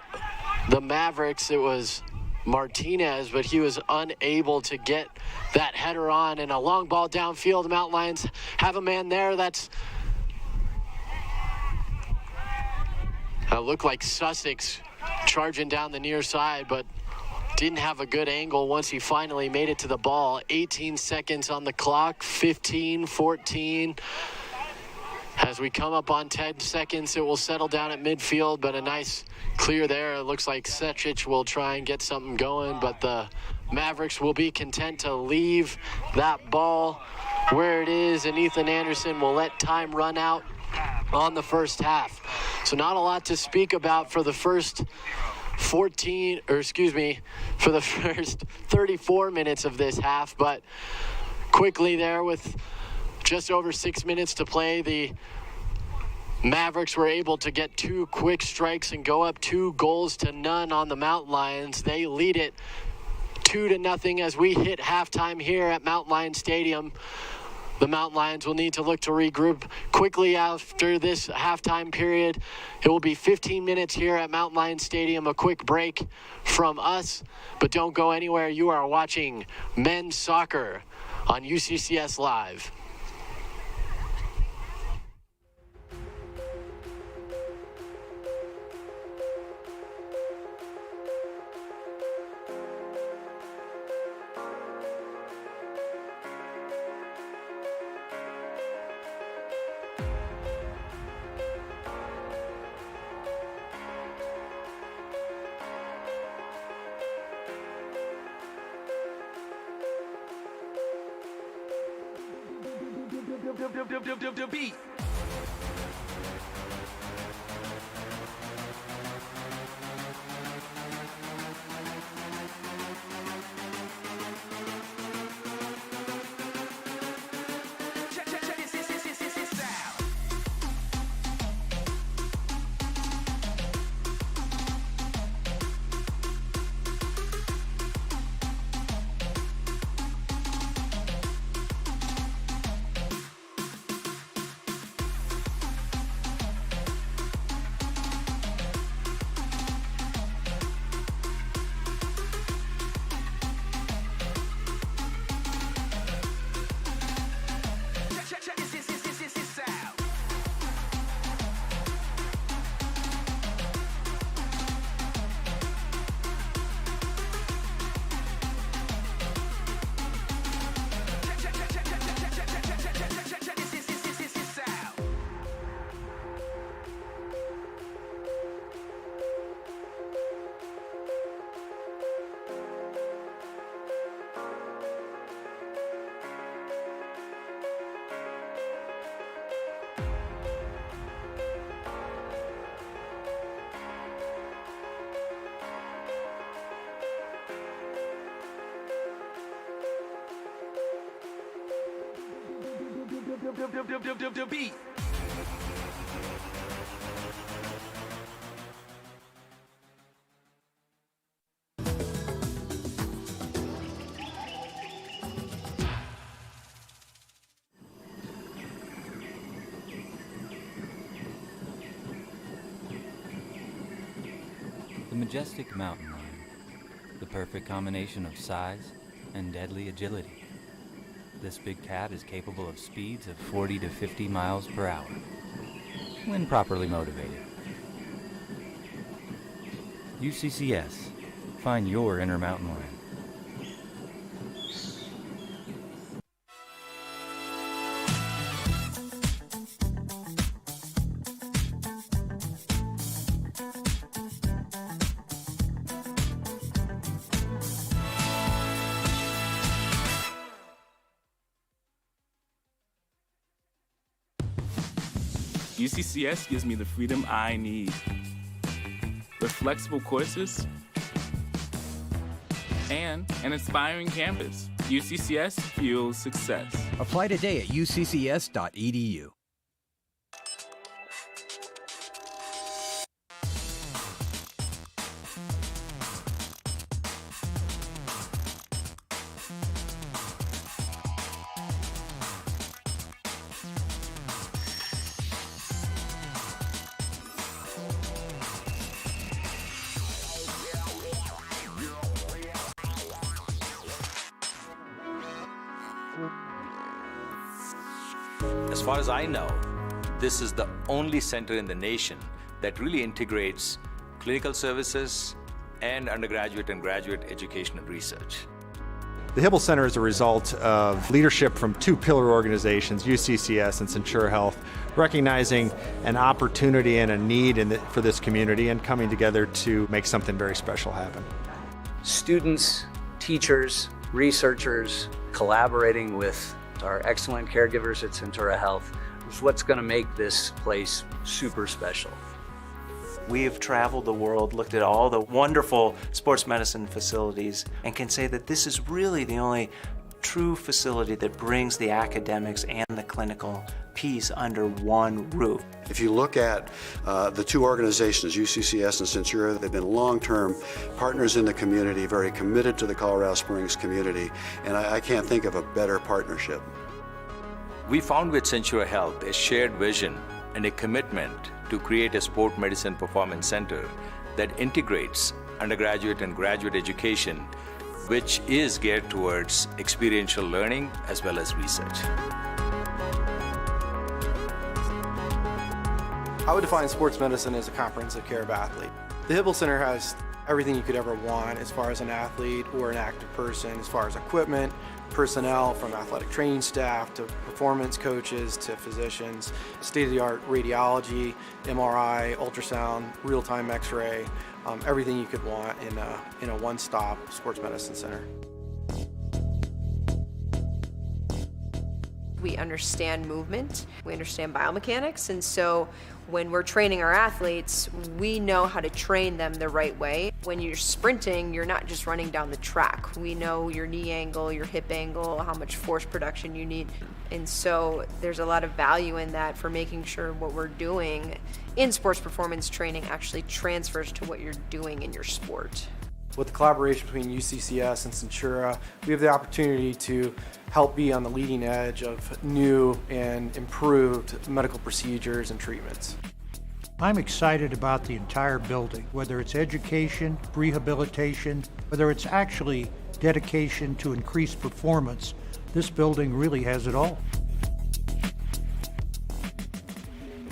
the Mavericks. It was Martinez, but he was unable to get that header on, and a long ball downfield. The Mountain Lions have a man there. That looked like Sussex charging down the near side, but didn't have a good angle once he finally made it to the ball. 18 seconds on the clock, 15-14. As we come up on 10 seconds, it will settle down at midfield, but a nice clear there. It looks like Secic will try and get something going, but the Mavericks will be content to leave that ball where it is, and Ethan Anderson will let time run out on the first half. So not a lot to speak about for the first for the first 34 minutes of this half, but quickly there with just over 6 minutes to play, the Mavericks were able to get 2 quick strikes and go up 2-0 on the Mountain Lions. They lead it 2-0 as we hit halftime here at Mountain Lion Stadium. The Mountain Lions will need to look to regroup quickly after this halftime period. It will be 15 minutes here at Mountain Lion Stadium, a quick break from us, but don't go anywhere. You are watching men's soccer on UCCS Live.
The beat. The beat.
The majestic mountain lion, the perfect combination of size and deadly agility. This big cat is capable of speeds of 40 to 50 miles per hour, when properly motivated. UCCS, find your inner mountain lion.
UCCS gives me the freedom I need. With flexible courses and an inspiring campus, UCCS fuels success.
Apply today at uccs.edu.
As far as I know, this is the only center in the nation that really integrates clinical services and undergraduate and graduate education and research.
The Hibble Center is a result of leadership from two pillar organizations, UCCS and Centura Health, recognizing an opportunity and a need for this community and coming together to make something very special happen.
Students, teachers, researchers, collaborating with our excellent caregivers at Centura Health is what's going to make this place super special.
We've traveled the world, looked at all the wonderful sports medicine facilities, and can say that this is really the only true facility that brings the academics and the clinical piece under one roof.
If you look at the two organizations, UCCS and Centura, they've been long-term partners in the community, very committed to the Colorado Springs community, and I can't think of a better partnership.
We found with Centura Health a shared vision and a commitment to create a sport medicine performance center that integrates undergraduate and graduate education, which is geared towards experiential learning as well as research.
I would define sports medicine as a comprehensive care of athlete. The Hibble Center has everything you could ever want as far as an athlete or an active person, as far as equipment, personnel from athletic training staff to performance coaches to physicians, state-of-the-art radiology, MRI, ultrasound, real-time x-ray, everything you could want in a one-stop sports medicine center.
We understand movement, we understand biomechanics, and so when we're training our athletes, we know how to train them the right way. When you're sprinting, you're not just running down the track. We know your knee angle, your hip angle, how much force production you need. And so there's a lot of value in that for making sure what we're doing in sports performance training actually transfers to what you're doing in your sport.
With the collaboration between UCCS and Centura, we have the opportunity to help be on the leading edge of new and improved medical procedures and treatments.
I'm excited about the entire building, whether it's education, rehabilitation, whether it's actually dedication to increased performance. This building really has it all.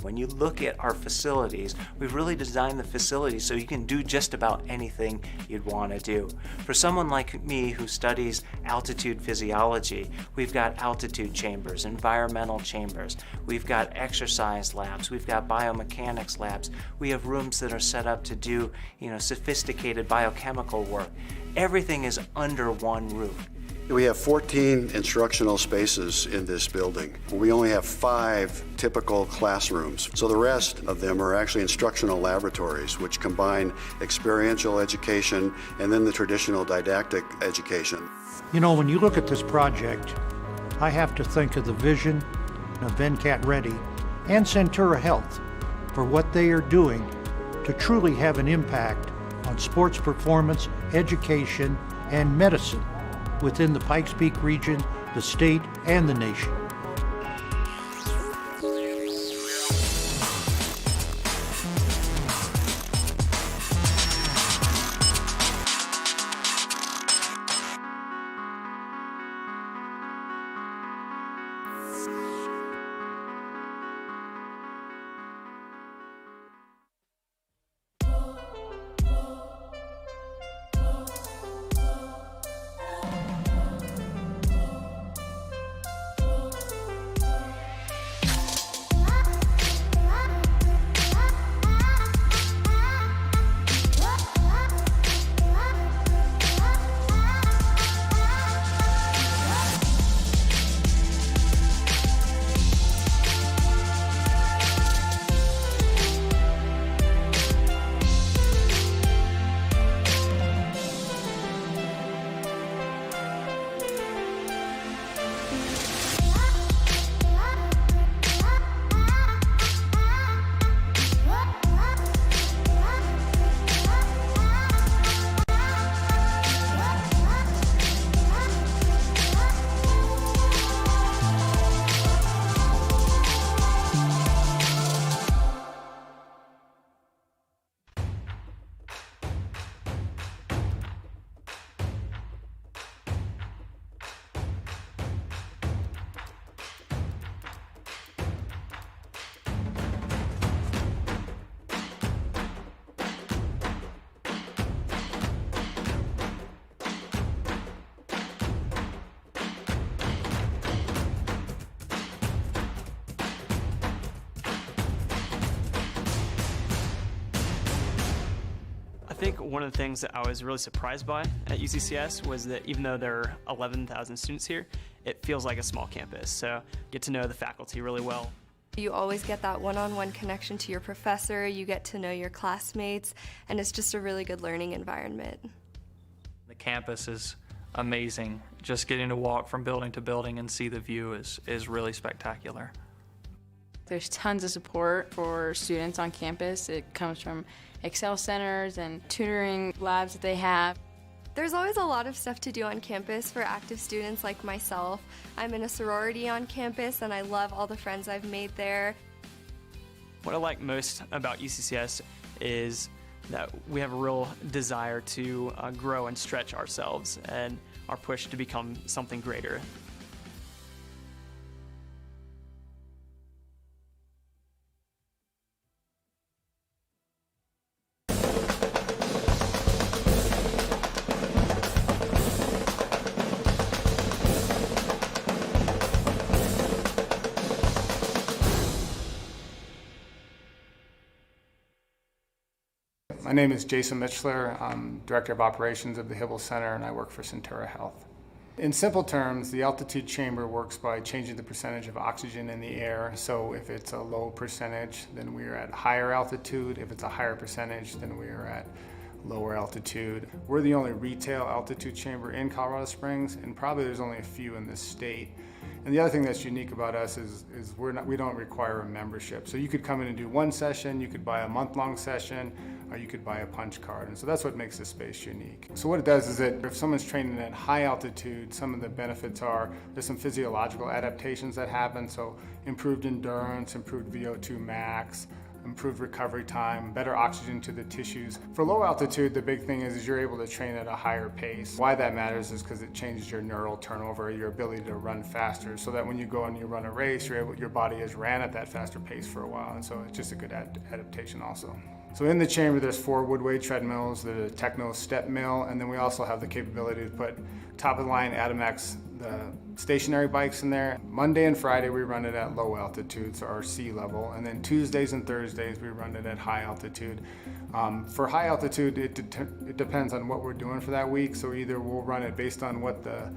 When you look at our facilities, we've really designed the facilities so you can do just about anything you'd want to do. For someone like me who studies altitude physiology, we've got altitude chambers, environmental chambers, we've got exercise labs, we've got biomechanics labs, we have rooms that are set up to do, sophisticated biochemical work. Everything is under one roof.
We have 14 instructional spaces in this building. We only have 5 typical classrooms, so the rest of them are actually instructional laboratories, which combine experiential education and then the traditional didactic education.
You know, when you look at this project, I have to think of the vision of Venkat Reddy and Centura Health for what they are doing to truly have an impact on sports performance, education, and medicine within the Pikes Peak region, the state, and the nation.
I think one of the things that I was really surprised by at UCCS was that even though there are 11,000 students here, it feels like a small campus. So get to know the faculty really well.
You always get that one-on-one connection to your professor, you get to know your classmates, and it's just a really good learning environment.
The campus is amazing. Just getting to walk from building to building and see the view is really spectacular.
There's tons of support for students on campus. It comes from Excel centers and tutoring labs that they have.
There's always a lot of stuff to do on campus for active students like myself. I'm in a sorority on campus and I love all the friends I've made there.
What I like most about UCCS is that we have a real desire to grow and stretch ourselves and our push to become something greater.
My name is Jason Mitchler. I'm Director of Operations of the Hibble Center and I work for Centura Health. In simple terms, the altitude chamber works by changing the percentage of oxygen in the air. So if it's a low percentage, then we are at higher altitude. If it's a higher percentage, then we are at lower altitude. We're the only retail altitude chamber in Colorado Springs, and probably there's only a few in this state. And the other thing that's unique about us is we don't require a membership. So you could come in and do one session, you could buy a month-long session, or you could buy a punch card. And so that's what makes this space unique. So what it does is that if someone's training at high altitude, some of the benefits are there's some physiological adaptations that happen. So improved endurance, improved VO2 max, improved recovery time, better oxygen to the tissues. For low altitude, the big thing is you're able to train at a higher pace. Why that matters is because it changes your neural turnover, your ability to run faster, so that when you go and you run a race, your body has ran at that faster pace for a while, and so it's just a good adaptation also. So in the chamber, there's 4 Woodway treadmills, the Techno step mill, and then we also have the capability to put top-of-the-line Atomex, the stationary bikes in there. Monday and Friday, we run it at low altitude, so our sea level, and then Tuesdays and Thursdays, we run it at high altitude. For high altitude, it depends on what we're doing for that week, so either we'll run it based on what the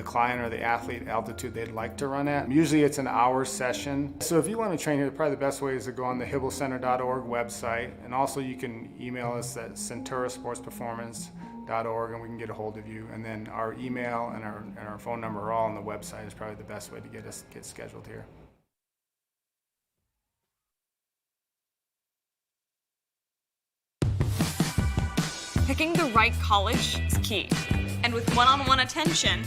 client or the athlete altitude they'd like to run at. Usually it's an hour session. So if you want to train here, probably the best way is to go on the hibblecenter.org website, and also you can email us at centurasportsperformance.org and we can get a hold of you. And then our email and our phone number are all on the website. Is probably the best way to get scheduled here.
Picking the right college is key. And with one-on-one attention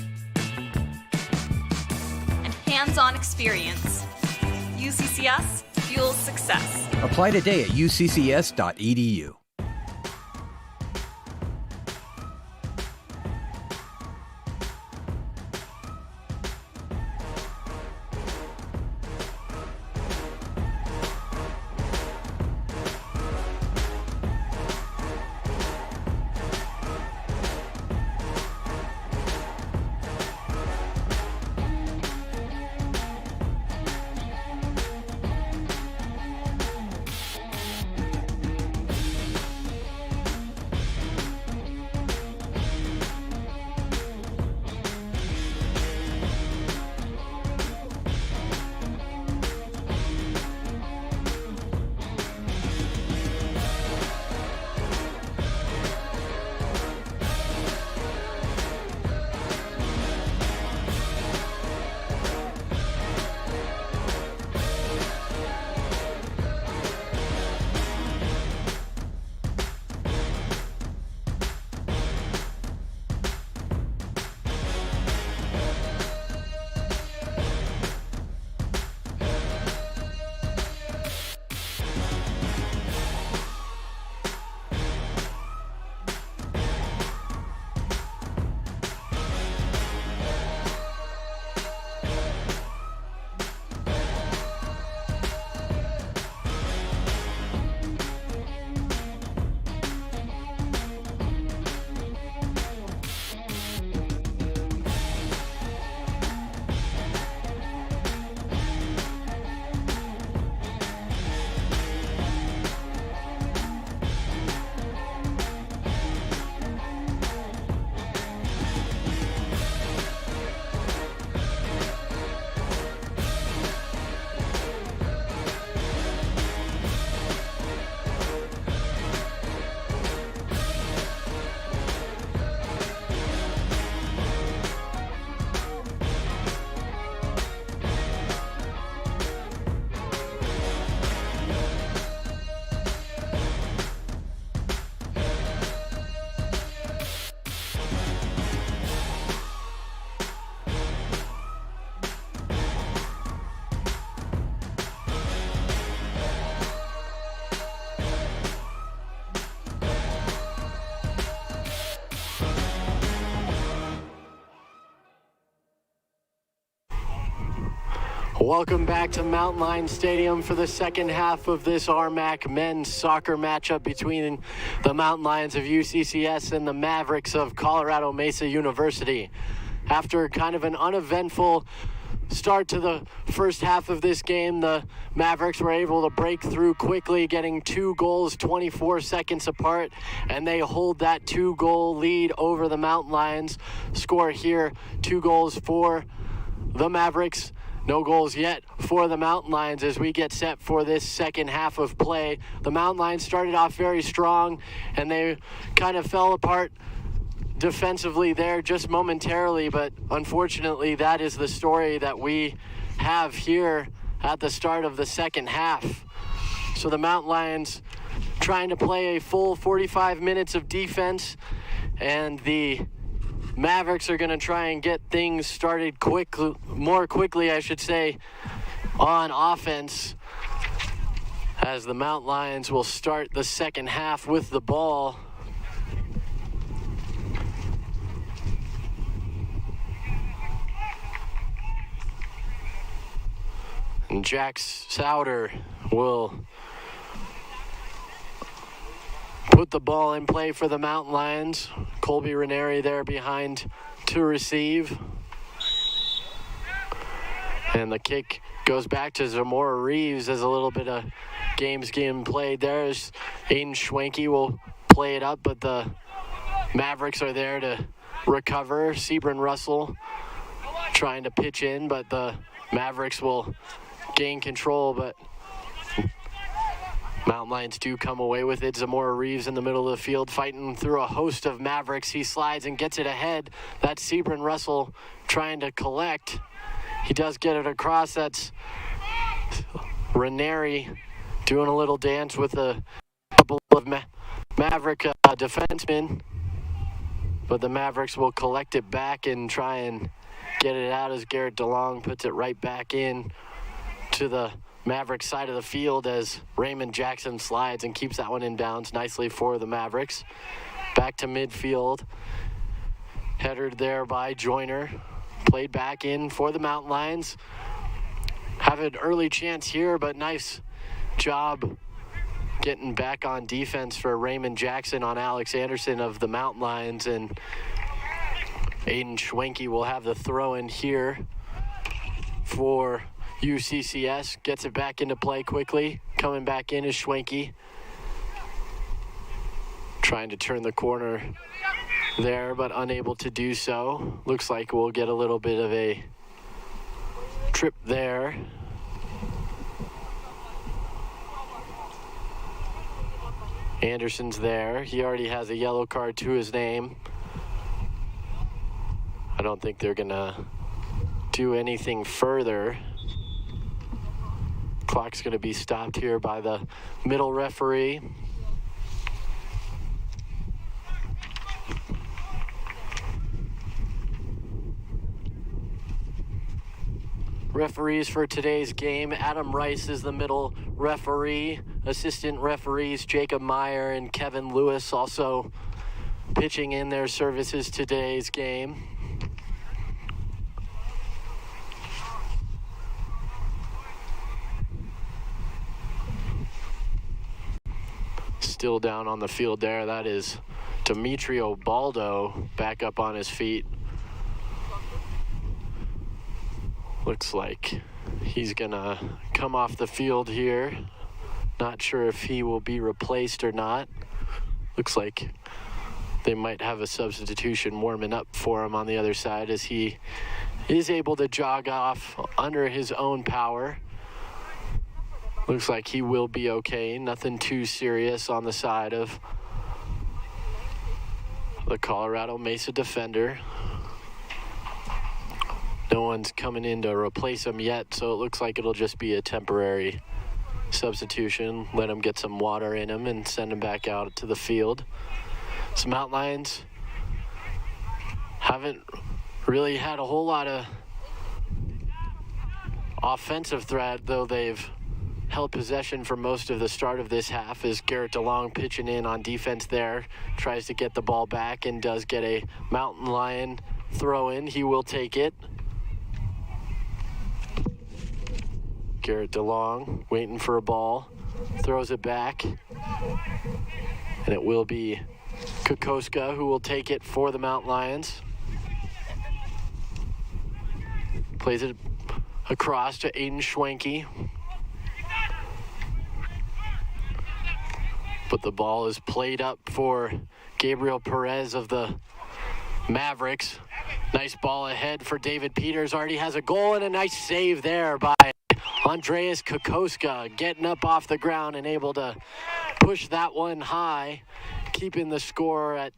and hands-on experience, UCCS fuels success.
Apply today at uccs.edu.
Welcome back to Mountain Lion Stadium for the second half of this RMAC men's soccer matchup between the Mountain Lions of UCCS and the Mavericks of Colorado Mesa University. After kind of an uneventful start to the first half of this game. The Mavericks were able to break through quickly, getting 2 goals 24 seconds apart, and they hold that 2-goal lead over the Mountain Lions. Score here, 2 goals for the Mavericks. No goals yet for the Mountain Lions as we get set for this second half of play. The Mountain Lions started off very strong, and they kind of fell apart defensively there just momentarily, but unfortunately that is the story that we have here at the start of the second half. So the Mountain Lions trying to play a full 45 minutes of defense, and the Mavericks are going to try and get things started more quickly, I should say, on offense, as the Mountain Lions will start the second half with the ball. And Jack Souter will put the ball in play for the Mountain Lions. Colby Ranieri there behind to receive. And the kick goes back to Zamora Reeves as a little bit of games getting played there. As Aiden Schwenke will play it up, but the Mavericks are there to recover. Sebron Russell trying to pitch in, but the Mavericks will gain control, but Mountain Lions do come away with it. Zamora Reeves in the middle of the field fighting through a host of Mavericks. He slides and gets it ahead. That's Sebron Russell trying to collect. He does get it across. That's Ranieri doing a little dance with a couple of Maverick defensemen. But the Mavericks will collect it back and try and get it out as Garrett DeLong puts it right back in to the Maverick side of the field as Raymond Jackson slides and keeps that one in bounds nicely for the Mavericks. Back to midfield. Headed there by Joyner. Played back in for the Mountain Lions. Have an early chance here, but nice job getting back on defense for Raymond Jackson on Alex Anderson of the Mountain Lions. And Aiden Schwenke will have the throw in here for UCCS. Gets it back into play quickly. Coming back in is Schwenke. Trying to turn the corner there, but unable to do so. Looks like we'll get a little bit of a trip there. Anderson's there. He already has a yellow card to his name. I don't think they're gonna do anything further. Clock's going to be stopped here by the middle referee. Referees for today's game: Adam Rice is the middle referee. Assistant referees Jacob Meyer and Kevin Lewis also pitching in their services today's game. Still down on the field there. That is Demetrio Baldo back up on his feet. Looks like he's gonna come off the field here. Not sure if he will be replaced or not. Looks like they might have a substitution warming up for him on the other side as he is able to jog off under his own power. Looks like he will be okay. Nothing too serious on the side of the Colorado Mesa defender. No one's coming in to replace him yet, so it looks like it'll just be a temporary substitution. Let him get some water in him and send him back out to the field. Some Mountain Lions haven't really had a whole lot of offensive threat, though they've held possession for most of the start of this half as Garrett DeLong pitching in on defense there. Tries to get the ball back and does get a Mountain Lion throw in. He will take it. Garrett DeLong waiting for a ball. Throws it back. And it will be Kokoska who will take it for the Mountain Lions. Plays it Across to Aiden Schwenke. But the ball is played up for Gabriel Perez of the Mavericks. Nice ball ahead for David Peters. Already has a goal and a nice save there by Andreas Kokoska, getting up off the ground and able to push that one high, keeping the score at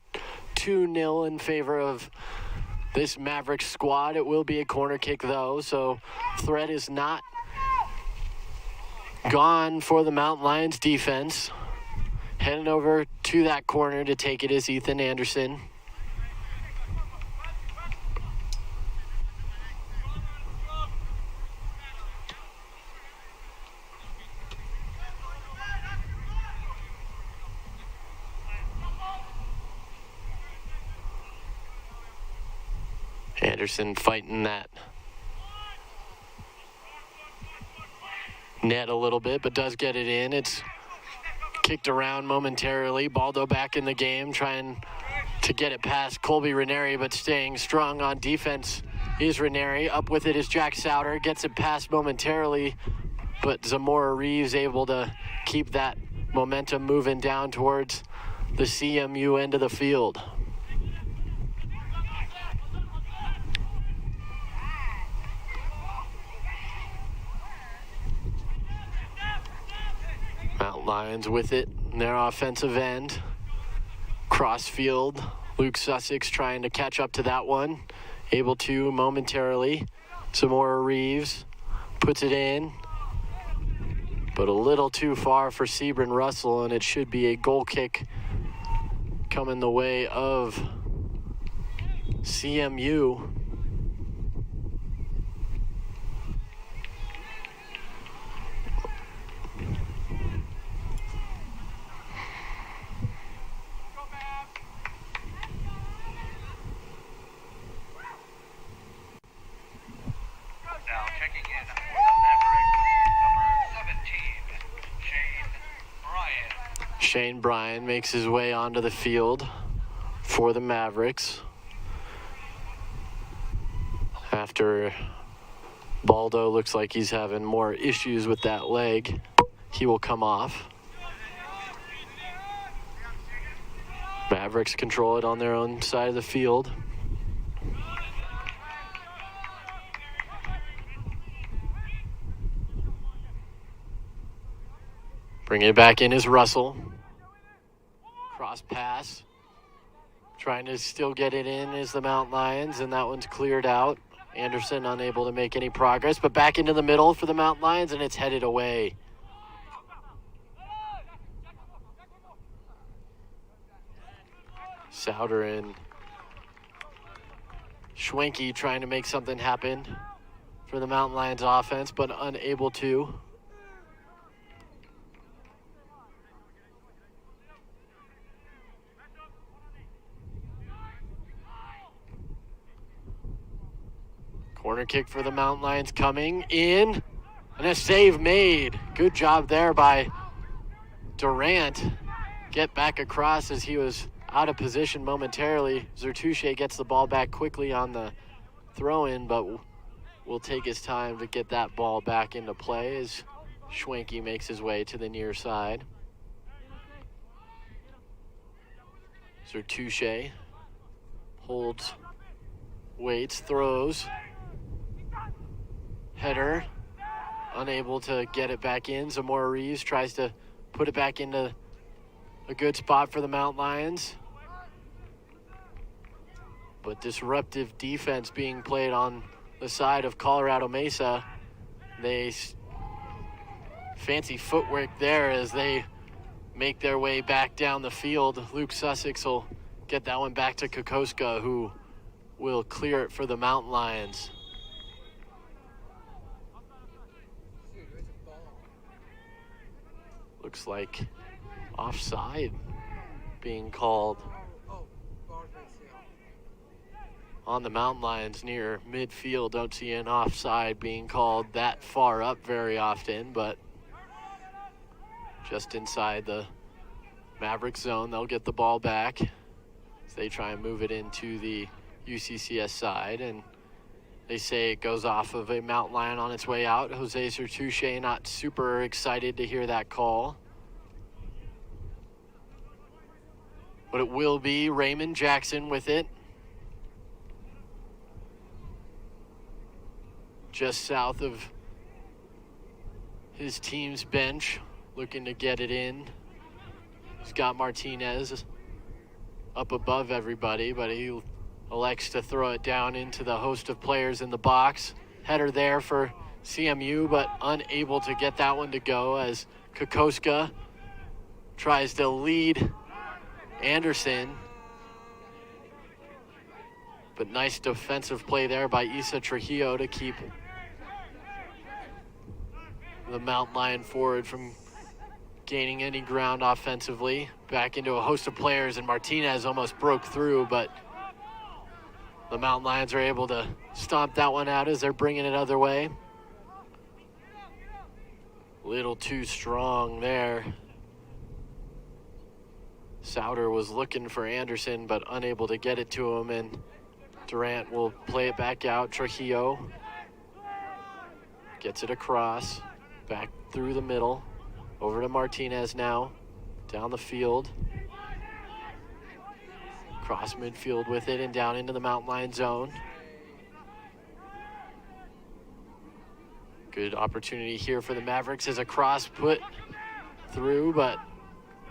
2-0 in favor of this Mavericks squad. It will be a corner kick though, so threat is not gone for the Mountain Lions defense. Heading over to that corner to take it is Ethan Anderson. Anderson fighting that net a little bit, but does get it in. It's kicked around momentarily. Baldo back in the game, trying to get it past Colby Ranieri, but staying strong on defense is Ranieri. Up with it is Jack Souter. Gets it past momentarily, but Zamora Reeves able to keep that momentum moving down towards the CMU end of the field. Mountain Lions with it in their offensive end. Crossfield, Luke Sussex trying to catch up to that one. Able to momentarily. Zamora Reeves puts it in, but a little too far for Sebron Russell, and it should be a goal kick coming the way of CMU.
Now checking in for the Mavericks, number 17, Shane Bryan.
Shane Bryan makes his way onto the field for the Mavericks. After Baldo looks like he's having more issues with that leg, he will come off. Mavericks control it on their own side of the field. Bringing it back in is Russell. Cross pass. Trying to still get it in is the Mountain Lions, and that one's cleared out. Anderson unable to make any progress, but back into the middle for the Mountain Lions, and it's headed away. Souter and Schwenke trying to make something happen for the Mountain Lions offense, but unable to. Corner kick for the Mountain Lions coming in, and a save made. Good job there by Durant. Get back across as he was out of position momentarily. Zertouche gets the ball back quickly on the throw-in, but will take his time to get that ball back into play as Schwenke makes his way to the near side. Zertouche holds, waits, throws. Header, unable to get it back in. Zamora Reeves tries to put it back into a good spot for the Mountain Lions. But disruptive defense being played on the side of Colorado Mesa. They fancy footwork there as they make their way back down the field. Luke Sussex will get that one back to Kokoska, who will clear it for the Mountain Lions. Looks like offside being called on the Mountain Lions near midfield. Don't see an offside being called that far up very often, but just inside the Mavericks zone, they'll get the ball back as they try and move it into the UCCS side, and They say it goes off of a mountain lion on its way out. Jose Sertuche not super excited to hear that call. But it will be Raymond Jackson with it. Just south of his team's bench, looking to get it in. He's got Martinez up above everybody, but he elects to throw it down into the host of players in the box. Header there for CMU, but unable to get that one to go as Kokoska tries to lead Anderson. But nice defensive play there by Isa Trujillo to keep the Mountain Lion forward from gaining any ground offensively. Back into a host of players, and Martinez almost broke through, but the Mountain Lions are able to stomp that one out as they're bringing it other way. Little too strong there. Souter was looking for Anderson, but unable to get it to him, and Durant will play it back out. Trujillo gets it across, back through the middle, over to Martinez now, down the field. Cross midfield with it and down into the Mountain Lion zone. Good opportunity here for the Mavericks as a cross put through, but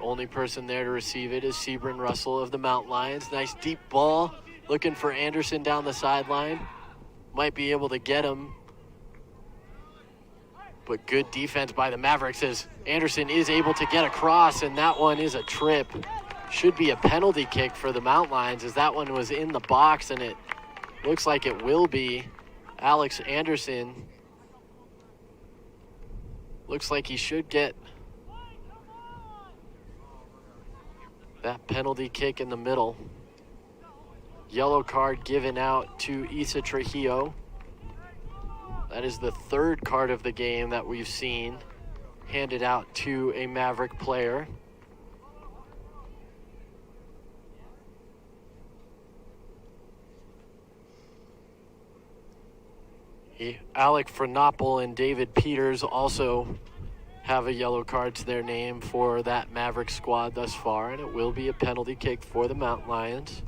only person there to receive it is Sebron Russell of the Mountain Lions. Nice deep ball, looking for Anderson down the sideline. Might be able to get him, but good defense by the Mavericks as Anderson is able to get across, and that one is a trip. Should be a penalty kick for the Mountain Lions as that one was in the box, and it looks like it will be. Alex Anderson looks like he should get that penalty kick in the middle. Yellow card given out to Isa Trujillo. That is the third card of the game that we've seen handed out to a Maverick player. Alec Frenopel and David Peters also have a yellow card to their name for that Maverick squad thus far, and it will be a penalty kick for the Mountain Lions.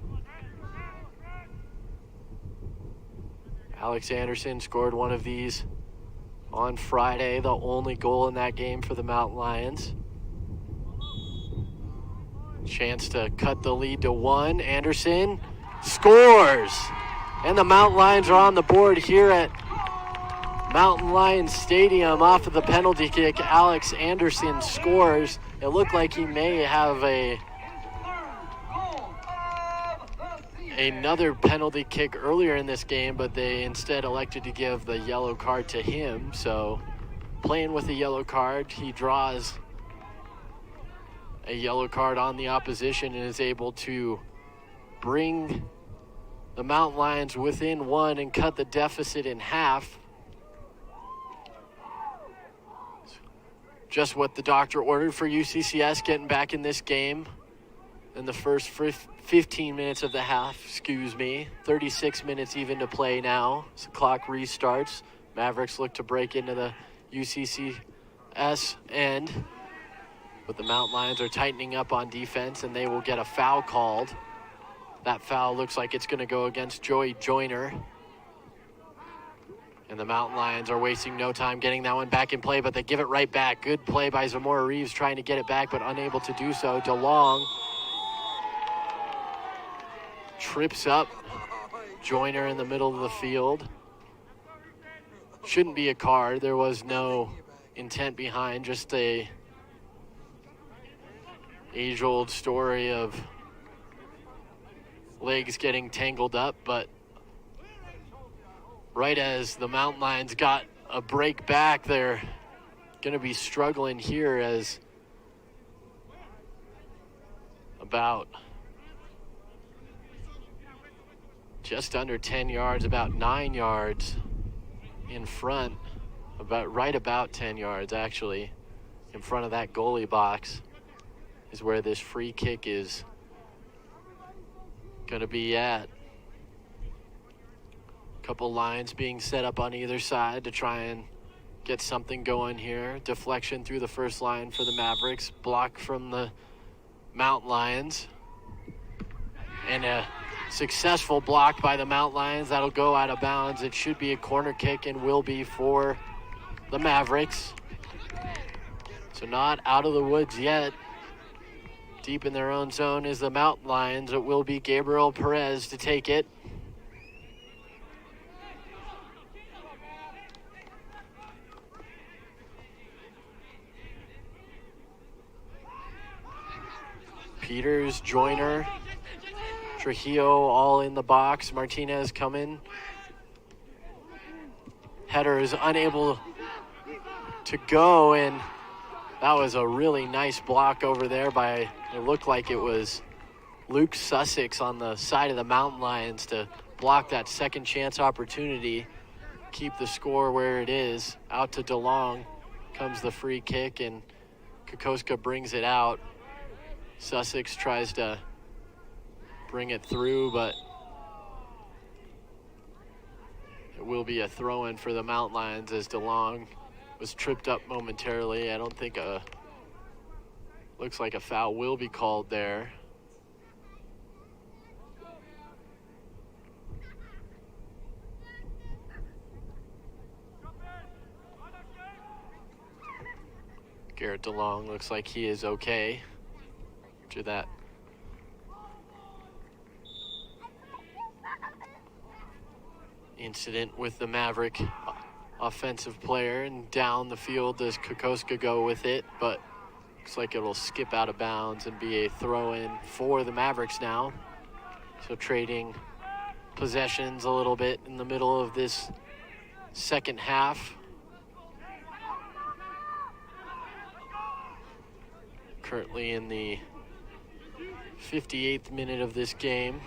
Alex Anderson scored one of these on Friday, the only goal in that game for the Mountain Lions. Chance to cut the lead to 1. Anderson scores! And the Mountain Lions are on the board here at Mountain Lions Stadium off of the penalty kick. Alex Anderson scores. It looked like he may have another penalty kick earlier in this game, but they instead elected to give the yellow card to him. So playing with a yellow card, he draws a yellow card on the opposition and is able to bring the Mountain Lions within 1 and cut the deficit in half. Just what the doctor ordered for UCCS, getting back in this game in the first 15 minutes of the half, 36 minutes even to play now. So the clock restarts. Mavericks look to break into the UCCS end, but the Mountain Lions are tightening up on defense, and they will get a foul called. That foul looks like it's going to go against Joey Joyner. And the Mountain Lions are wasting no time getting that one back in play, but they give it right back. Good play by Zamora Reeves trying to get it back, but unable to do so. DeLong trips up Joyner in the middle of the field. Shouldn't be a card. There was no intent behind, just a age-old story of legs getting tangled up, but right as the Mountain Lions got a break back, they're going to be struggling here as about just under 10 yards, about 9 yards in front, right about 10 yards actually, in front of that goalie box is where this free kick is going to be at. Couple lines being set up on either side to try and get something going here. Deflection through the first line for the Mavericks. Block from the Mountain Lions. And a successful block by the Mountain Lions. That'll go out of bounds. It should be a corner kick and will be for the Mavericks. So not out of the woods yet. Deep in their own zone is the Mountain Lions. It will be Gabriel Perez to take it. Peters, Joyner, Trujillo all in the box. Martinez coming. Header is unable to go, and that was a really nice block over there by, it looked like it was Luke Sussex on the side of the Mountain Lions to block that second chance opportunity, keep the score where it is. Out to DeLong comes the free kick, and Kokoska brings it out. Sussex tries to bring it through, but it will be a throw-in for the Mountain Lions as DeLong was tripped up momentarily. I don't think looks like a foul will be called there. Garrett DeLong looks like he is okay after that incident with the Maverick offensive player, and down the field does Kokoska go with it, but looks like it'll skip out of bounds and be a throw-in for the Mavericks now. So trading possessions a little bit in the middle of this second half. Currently in the 58th minute of this game.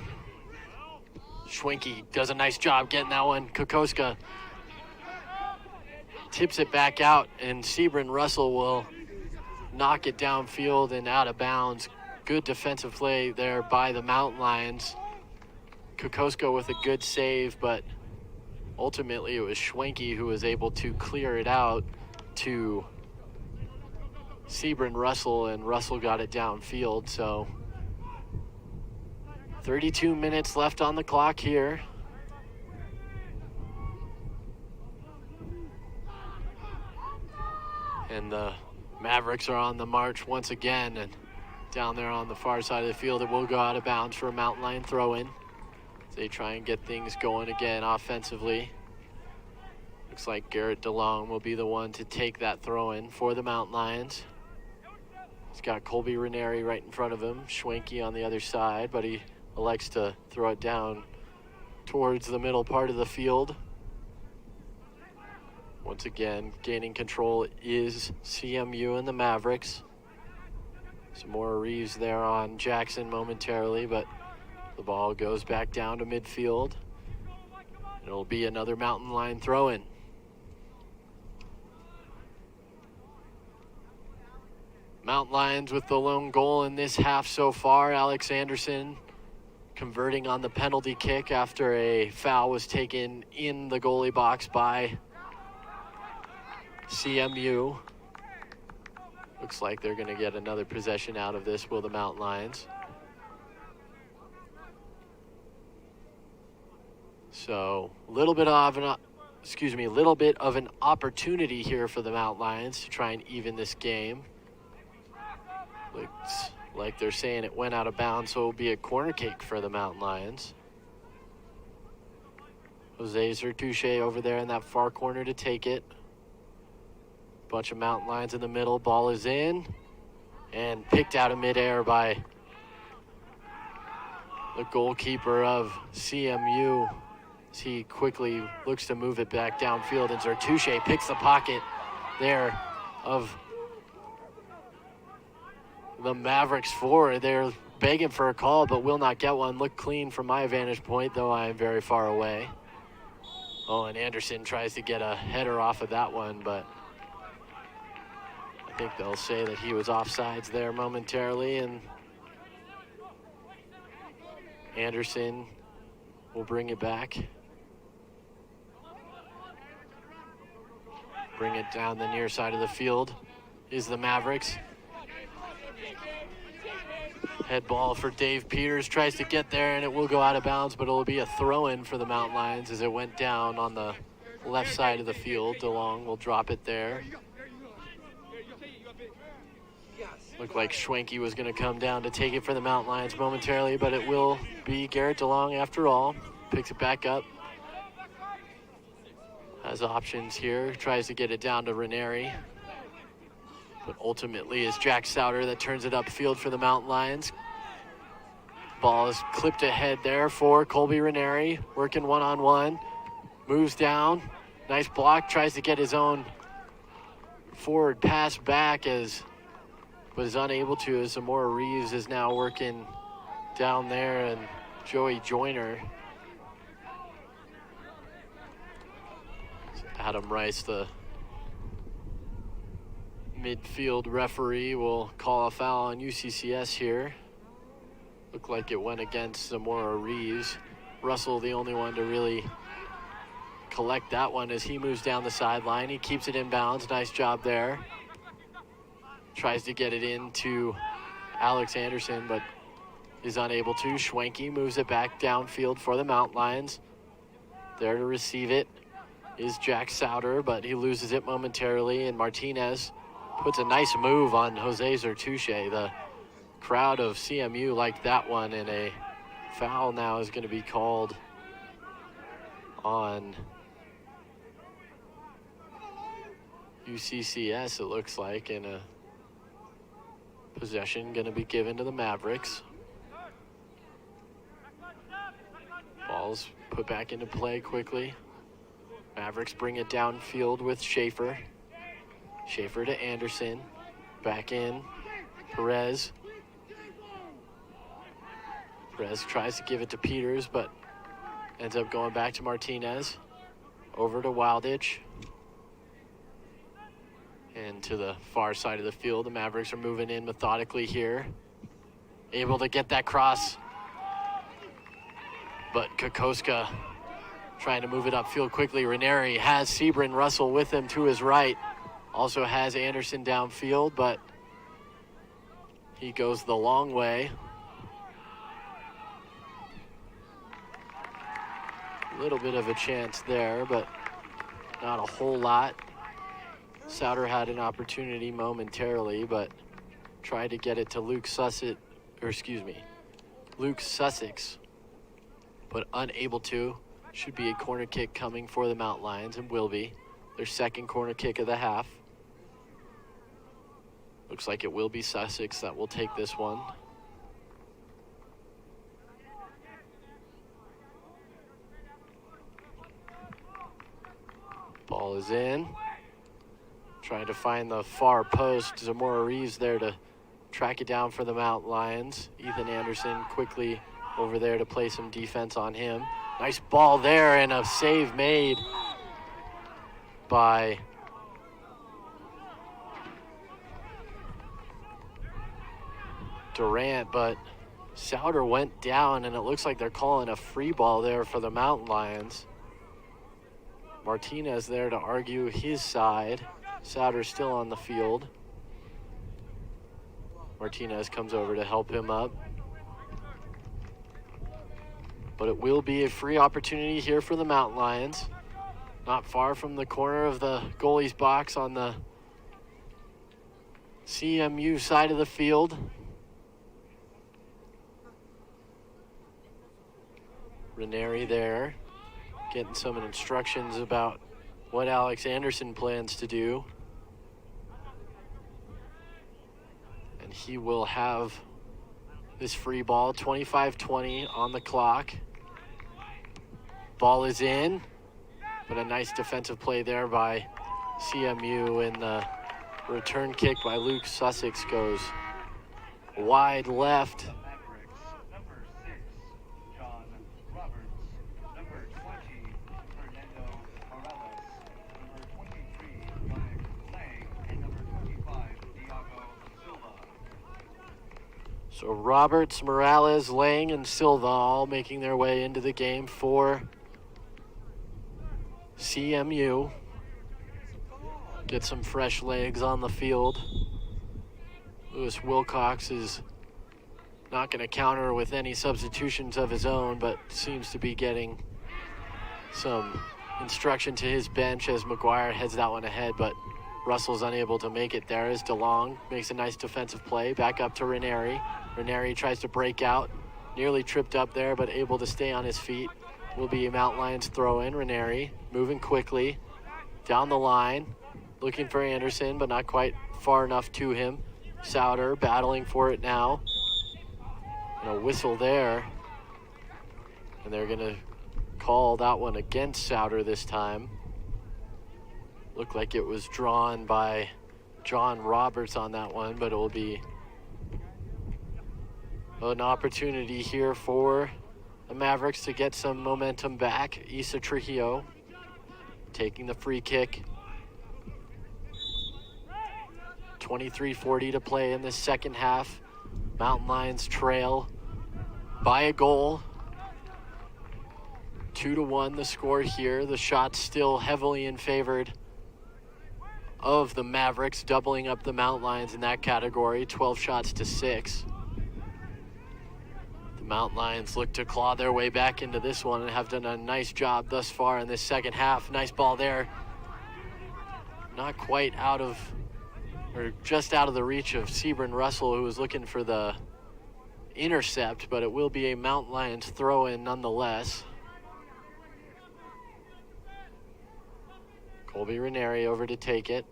Schwenke does a nice job getting that one. Kokoska tips it back out, and Sebron Russell will knock it downfield and out of bounds. Good defensive play there by the Mountain Lions. Kokoska with a good save, but ultimately it was Schwenke who was able to clear it out to Sebron Russell, and Russell got it downfield. So 32 minutes left on the clock here. And the Mavericks are on the march once again, and down there on the far side of the field it will go out of bounds for a Mountain Lion throw-in. They try and get things going again offensively. Looks like Garrett DeLong will be the one to take that throw-in for the Mountain Lions. He's got Colby Ranieri right in front of him, Schwenke on the other side, but he elects to throw it down towards the middle part of the field. Once again, gaining control is CMU and the Mavericks. Some more Reeves there on Jackson momentarily, but the ball goes back down to midfield. It'll be another Mountain Lion throw-in. Mountain Lions with the lone goal in this half so far. Alex Anderson converting on the penalty kick after a foul was taken in the goalie box by CMU. Looks like they're going to get another possession out of this, will the Mountain Lions. So a little bit of an opportunity here for the Mountain Lions to try and even this game. Looks like they're saying it went out of bounds, so it'll be a corner kick for the Mountain Lions. Jose Zertuche over there in that far corner to take it. Bunch of Mountain Lions in the middle. Ball is in and picked out of midair by the goalkeeper of CMU. As he quickly looks to move it back downfield, and Zertuche picks the pocket there of the Mavericks forward. They're begging for a call, but will not get one. Look clean from my vantage point, though I am very far away. Oh, and Anderson tries to get a header off of that one, but I think they'll say that he was offsides there momentarily, and Anderson will bring it back. Bring it down the near side of the field is the Mavericks. Head ball for Dave Peters, tries to get there, and it will go out of bounds, but it'll be a throw-in for the Mountain Lions as it went down on the left side of the field. DeLong will drop it there. Looked like Schwenke was going to come down to take it for the Mountain Lions momentarily, but it will be Garrett DeLong after all. Picks it back up. Has options here, tries to get it down to Ranieri. But ultimately it's Jack Souter that turns it upfield for the Mountain Lions. Ball is clipped ahead there for Colby Ranieri, working one-on-one. Moves down, nice block, tries to get his own forward pass back but is unable to, as Zamora Reeves is now working down there, and Joey Joyner. Adam Rice, the midfield referee, will call a foul on UCCS here. Looked like it went against Zamora Reeves. Russell, the only one to really collect that one as he moves down the sideline. He keeps it in bounds. Nice job there. Tries to get it into Alex Anderson, but is unable to. Schwenke moves it back downfield for the Mountain Lions. There to receive it is Jack Souter, but he loses it momentarily, and Martinez puts a nice move on Jose Zertuche. The crowd of CMU liked that one, and a foul now is going to be called on UCCS, it looks like, and a possession going to be given to the Mavericks. Ball's put back into play quickly. Mavericks bring it downfield with Schaefer. Schaefer to Anderson. Back in. Perez. Perez tries to give it to Peters, but ends up going back to Martinez. Over to Wilditch. And to the far side of the field, the Mavericks are moving in methodically here. Able to get that cross. But Kokoska trying to move it upfield quickly. Ranieri has Sebrin Russell with him to his right. Also has Anderson downfield, but he goes the long way. A little bit of a chance there, but not a whole lot. Souter had an opportunity momentarily, but tried to get it to Luke Sussex, but unable to. Should be a corner kick coming for the Mountain Lions, and will be their second corner kick of the half. Looks like it will be Sussex that will take this one. Ball is in. Trying to find the far post. Zamora Reeves there to track it down for the Mountain Lions. Ethan Anderson quickly over there to play some defense on him. Nice ball there, and a save made by Durant, but Souter went down, and it looks like they're calling a free ball there for the Mountain Lions. Martinez there to argue his side. Souter still on the field. Martinez comes over to help him up. But it will be a free opportunity here for the Mountain Lions. Not far from the corner of the goalie's box on the CMU side of the field. Ranieri there, getting some instructions about what Alex Anderson plans to do. And he will have this free ball, 25-20 on the clock. Ball is in, but a nice defensive play there by CMU, and the return kick by Luke Sussex goes wide left. So Roberts, Morales, Lang, and Silva all making their way into the game for CMU. get some fresh legs on the field. Lewis Wilcox is not going to counter with any substitutions of his own, but seems to be getting some instruction to his bench as McGuire heads that one ahead, but Russell's unable to make it there as DeLong makes a nice defensive play. Back up to Ranieri. Ranieri tries to break out, nearly tripped up there, but able to stay on his feet. Will be a Mountain Lions throw in. Ranieri moving quickly down the line, looking for Anderson, but not quite far enough to him. Souter battling for it now. And a whistle there. And they're going to call that one against Souter this time. Looked like it was drawn by John Roberts on that one, but it will be an opportunity here for the Mavericks to get some momentum back. Issa Trujillo taking the free kick. 23:40 to play in the second half. Mountain Lions trail by a goal. 2-1 the score here. The shots still heavily in favor of the Mavericks, doubling up the Mountain Lions in that category, 12 shots to 6. The Mountain Lions look to claw their way back into this one and have done a nice job thus far in this second half. Nice ball there. Not quite out of, or just out of the reach of Sebron Russell, who was looking for the intercept, but it will be a Mountain Lions throw-in nonetheless. Colby Ranieri over to take it.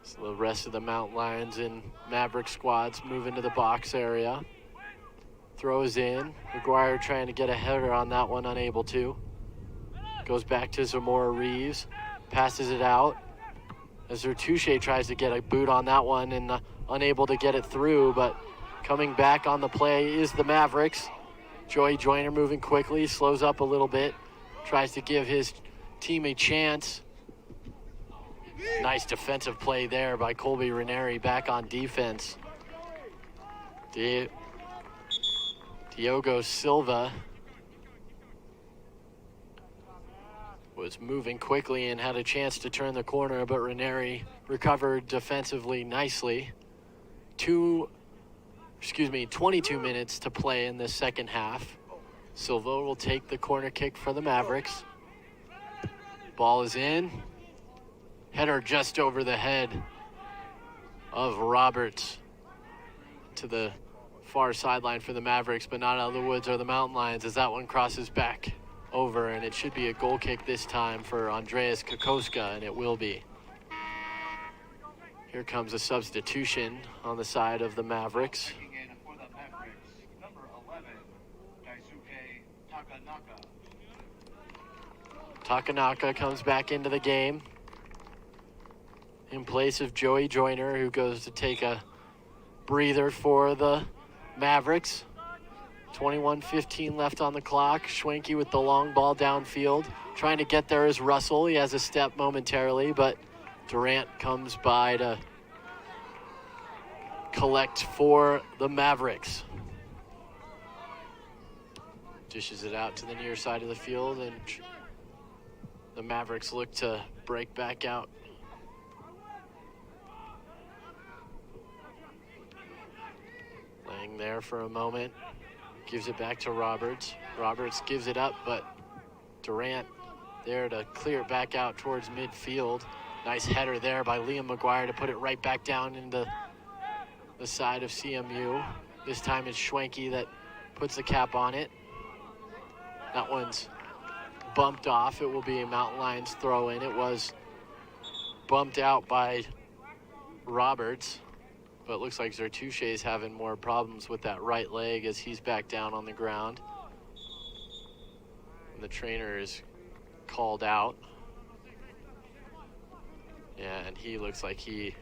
So the rest of the Mountain Lions and Maverick squads move into the box area. Throws in. McGuire trying to get a header on that one, unable to. Goes back to Zamora Reeves. Passes it out. As Zertouche tries to get a boot on that one and unable to get it through, but coming back on the play is the Mavericks. Joey Joyner moving quickly, slows up a little bit, tries to give his team a chance. Nice defensive play there by Colby Ranieri back on defense. Diogo Silva was moving quickly and had a chance to turn the corner, but Ranieri recovered defensively nicely. 22 minutes to play in the second half. Silva will take the corner kick for the Mavericks. Ball is in. Header just over the head of Roberts to the far sideline for the Mavericks, but not out of the woods are the Mountain Lions as that one crosses back over, and it should be a goal kick this time for Andreas Kokoska, and it will be. Here comes a substitution on the side of the Mavericks. Takanaka comes back into the game in place of Joey Joyner, who goes to take a breather for the Mavericks. 21:15 left on the clock. Schwenke with the long ball downfield. Trying to get there is Russell. He has a step momentarily, but Durant comes by to collect for the Mavericks. Dishes it out to the near side of the field, and the Mavericks look to break back out. Laying there for a moment. Gives it back to Roberts. Roberts gives it up, but Durant there to clear it back out towards midfield. Nice header there by Liam McGuire to put it right back down into the side of CMU. This time it's Schwenke that puts the cap on it. That one's bumped off. It will be a Mountain Lions throw in. It was bumped out by Roberts, but it looks like Zertouche is having more problems with that right leg as he's back down on the ground. And the trainer is called out. Yeah, and he looks like he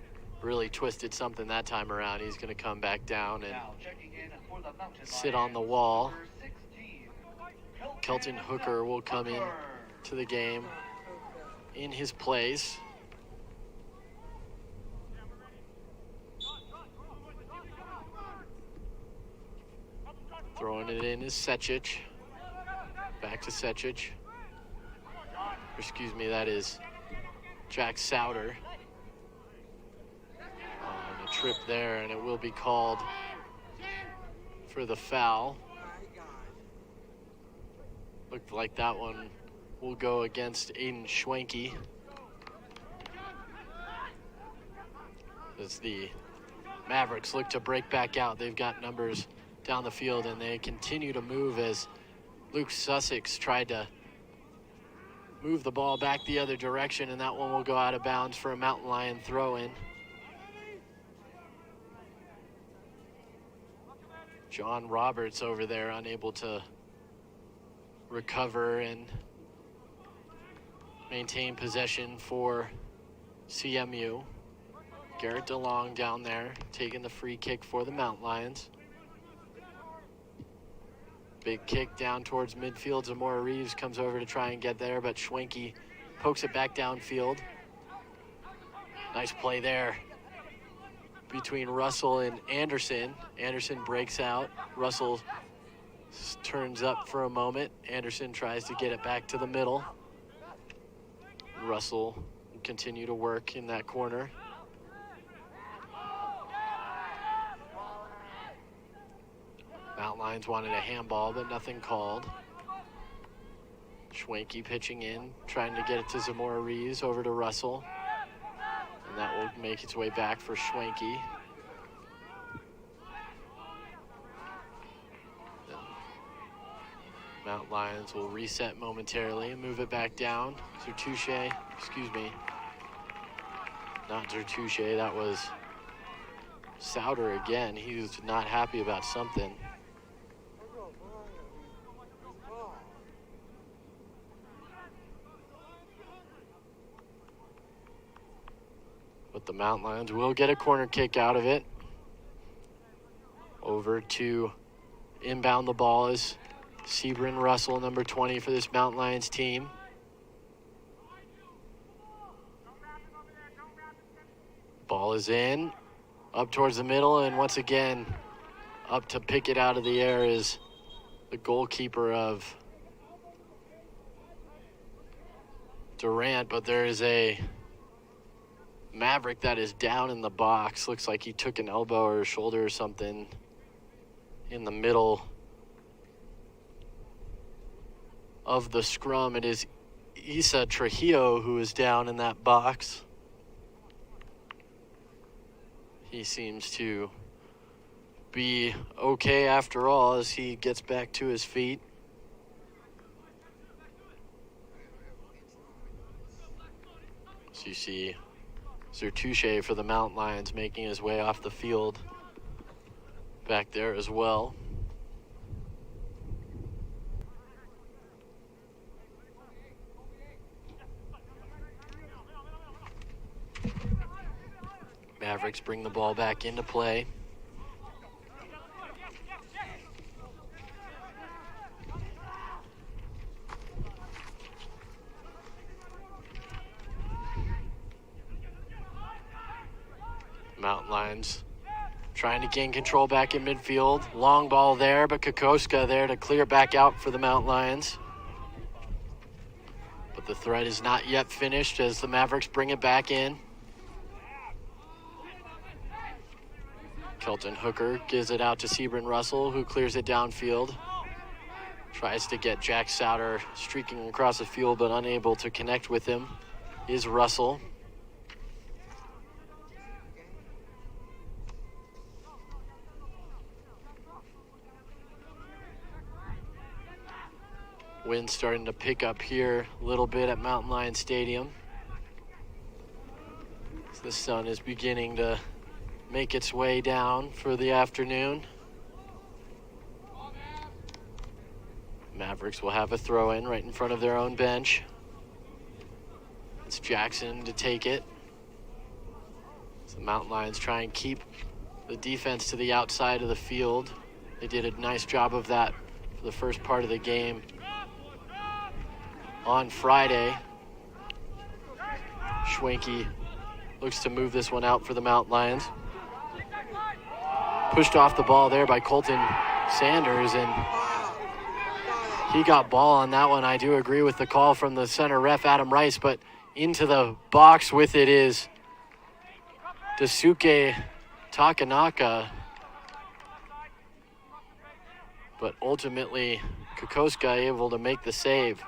really twisted something that time around. He's going to come back down and sit on the wall. Kelton Hooker will come in to the game in his place. Throwing it in is Secic. Back to Secic. excuse me, that is Jack Souter on a trip there, and it will be called for the foul. Looked like that one will go against Aiden Schwenke. As the Mavericks look to break back out, they've got numbers down the field, and they continue to move as Luke Sussex tried to move the ball back the other direction, and that one will go out of bounds for a Mountain Lion throw-in. John Roberts over there unable to recover and maintain possession for CMU. Garrett DeLong down there taking the free kick for the Mountain Lions. Big kick down towards midfield. Zamora Reeves comes over to try and get there, but Schwenke pokes it back downfield. Nice play there between Russell and Anderson. Anderson breaks out. Russell turns up for a moment. Anderson tries to get it back to the middle. Russell will continue to work in that corner. Mountain Lions wanted a handball, but nothing called. Schwenke pitching in, trying to get it to Zamora Reeves, over to Russell. And that will make its way back for Schwenke. Mountain Lions will reset momentarily and move it back down. Zertouche, excuse me. Not Zertouche, that was Souter again. He was not happy about something. But the Mountain Lions will get a corner kick out of it. Over to inbound the ball is Sebrin Russell, number 20 for this Mountain Lions team. Ball is in, up towards the middle, and once again, up to pick it out of the air is the goalkeeper of Durant, but there is a Maverick that is down in the box. Looks like he took an elbow or a shoulder or something in the middle of the scrum. It is Issa Trujillo who is down in that box. He seems to be okay after all as he gets back to his feet. So you see Zertouche for the Mountain Lions making his way off the field back there as well. Mavericks bring the ball back into play. Mountain Lions trying to gain control back in midfield. Long ball there, but Kokoska there to clear back out for the Mountain Lions. But the threat is not yet finished as the Mavericks bring it back in. Kelton Hooker gives it out to Sebrin Russell, who clears it downfield. Tries to get Jack Souter streaking across the field, but unable to connect with him is Russell. Wind starting to pick up here a little bit at Mountain Lion Stadium. As the sun is beginning to make its way down for the afternoon. Mavericks will have a throw-in right in front of their own bench. It's Jackson to take it. So the Mountain Lions try and keep the defense to the outside of the field. They did a nice job of that for the first part of the game on Friday. Schwenke looks to move this one out for the Mountain Lions. Pushed off the ball there by Colton Sanders, and he got ball on that one. I do agree with the call from the center ref, Adam Rice, but into the box with it is Daisuke Takanaka. But ultimately, Kokoska able to make the save.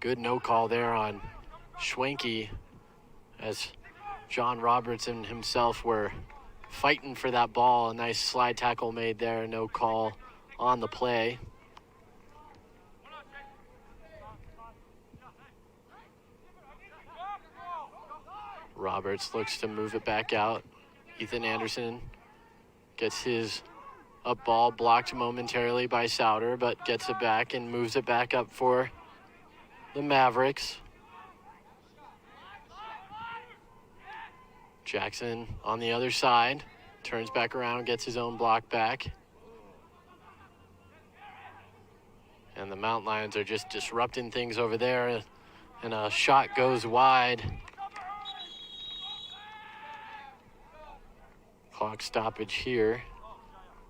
Good no call there on Schwenke, as John Robertson himself were fighting for that ball. A nice slide tackle made there, no call on the play. Roberts looks to move it back out. Ethan Anderson gets his up ball blocked momentarily by Souter, but gets it back and moves it back up for the Mavericks. Jackson on the other side, turns back around, gets his own block back. And the Mountain Lions are just disrupting things over there, and a shot goes wide. Clock stoppage here.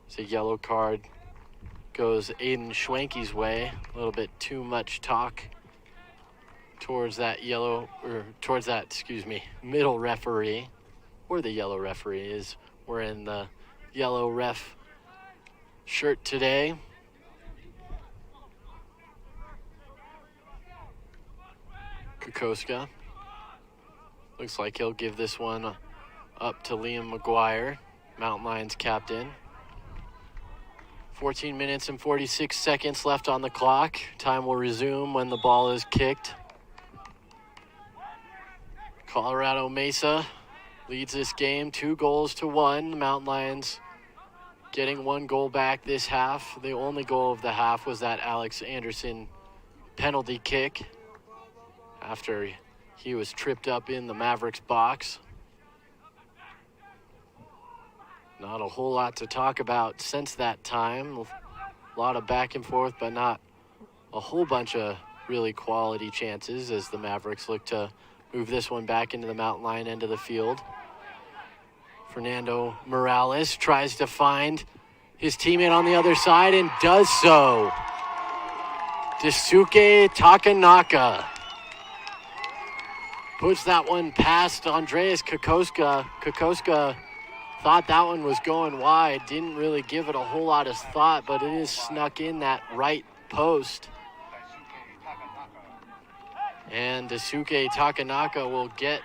It's a yellow card goes Aiden Schwenke's way. A little bit too much talk towards that middle referee, or the yellow referee is wearing the yellow ref shirt today. Kokoska looks like he'll give this one up to Liam McGuire, Mountain Lions captain. 14 minutes and 46 seconds left on the clock. Time will resume when the ball is kicked. Colorado Mesa leads this game 2-1. The Mountain Lions getting 1 goal back this half. The only goal of the half was that Alex Anderson penalty kick after he was tripped up in the Mavericks box. Not a whole lot to talk about since that time. A lot of back and forth, but not a whole bunch of really quality chances as the Mavericks look to move this one back into the Mountain Lion end of the field. Fernando Morales tries to find his teammate on the other side and does so. Daisuke Takanaka puts that one past Andreas Kokoska. Kokoska thought that one was going wide, didn't really give it a whole lot of thought, but it is snuck in that right post. And Daisuke Takanaka will get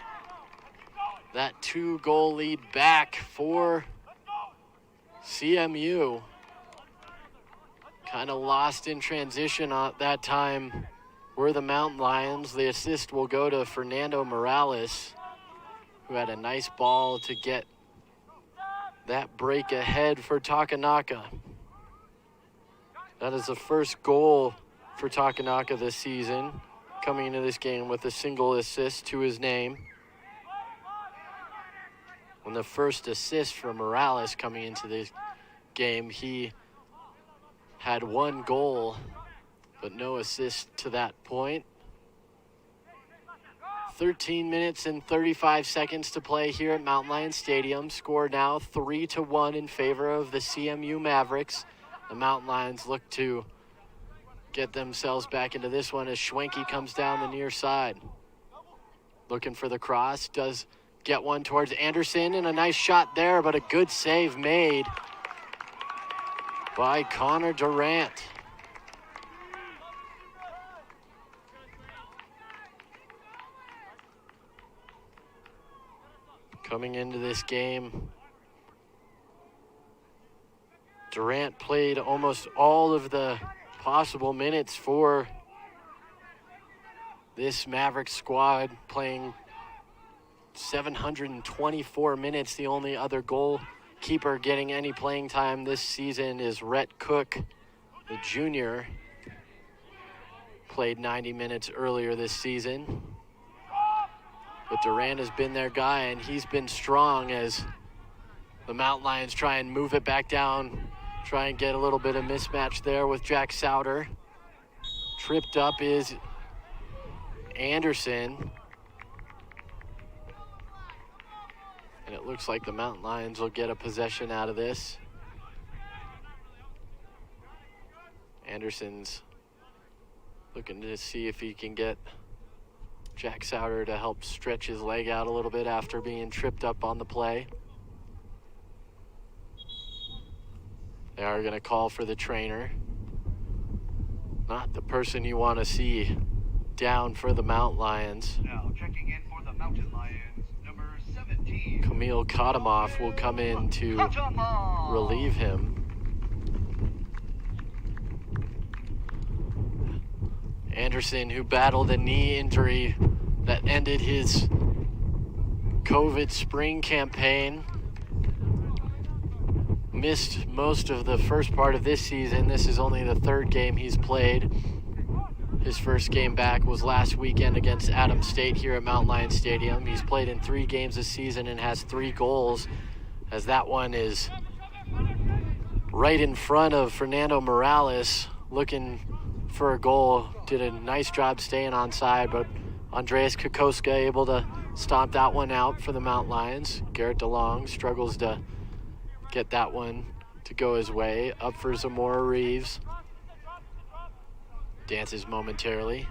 that 2-goal lead back for CMU. Kind of lost in transition at that time were the Mountain Lions. The assist will go to Fernando Morales, who had a nice ball to get that break ahead for Takanaka. That is the first goal for Takanaka this season, coming into this game with a single assist to his name. And the first assist for Morales coming into this game, he had 1 goal, but no assist to that point. 13 minutes and 35 seconds to play here at Mountain Lion Stadium. Score now 3-1 in favor of the CMU Mavericks. The Mountain Lions look to get themselves back into this one as Schwenke comes down the near side. Looking for the cross, does get one towards Anderson, and a nice shot there, but a good save made by Connor Durant. Coming into this game, Durant played almost all of the possible minutes for this Mavericks squad, playing 724 minutes. The only other goalkeeper getting any playing time this season is Rhett Cook, the junior. Played 90 minutes earlier this season. But Durant has been their guy, and he's been strong as the Mountain Lions try and move it back down, try and get a little bit of mismatch there with Jack Souter. Tripped up is Anderson. And it looks like the Mountain Lions will get a possession out of this. Anderson's looking to see if he can get Jack Souter to help stretch his leg out a little bit after being tripped up on the play. They are going to call for the trainer. Not the person you want to see down for the Mountain Lions.
Now checking in for the Mountain Lions, number 17.
Camille Kodamoff will come in to relieve him. Anderson, who battled a knee injury that ended his COVID spring campaign, missed most of the first part of this season. This is only the third game he's played. His first game back was last weekend against Adams State here at Mountain Lion Stadium. He's played in 3 games this season and has 3 goals, as that one is right in front of Fernando Morales, looking for a goal. Did a nice job staying onside, but Andreas Kokoska able to stomp that one out for the Mountain Lions. Garrett DeLong struggles to get that one to go his way. Up for Zamora Reeves. Dances momentarily.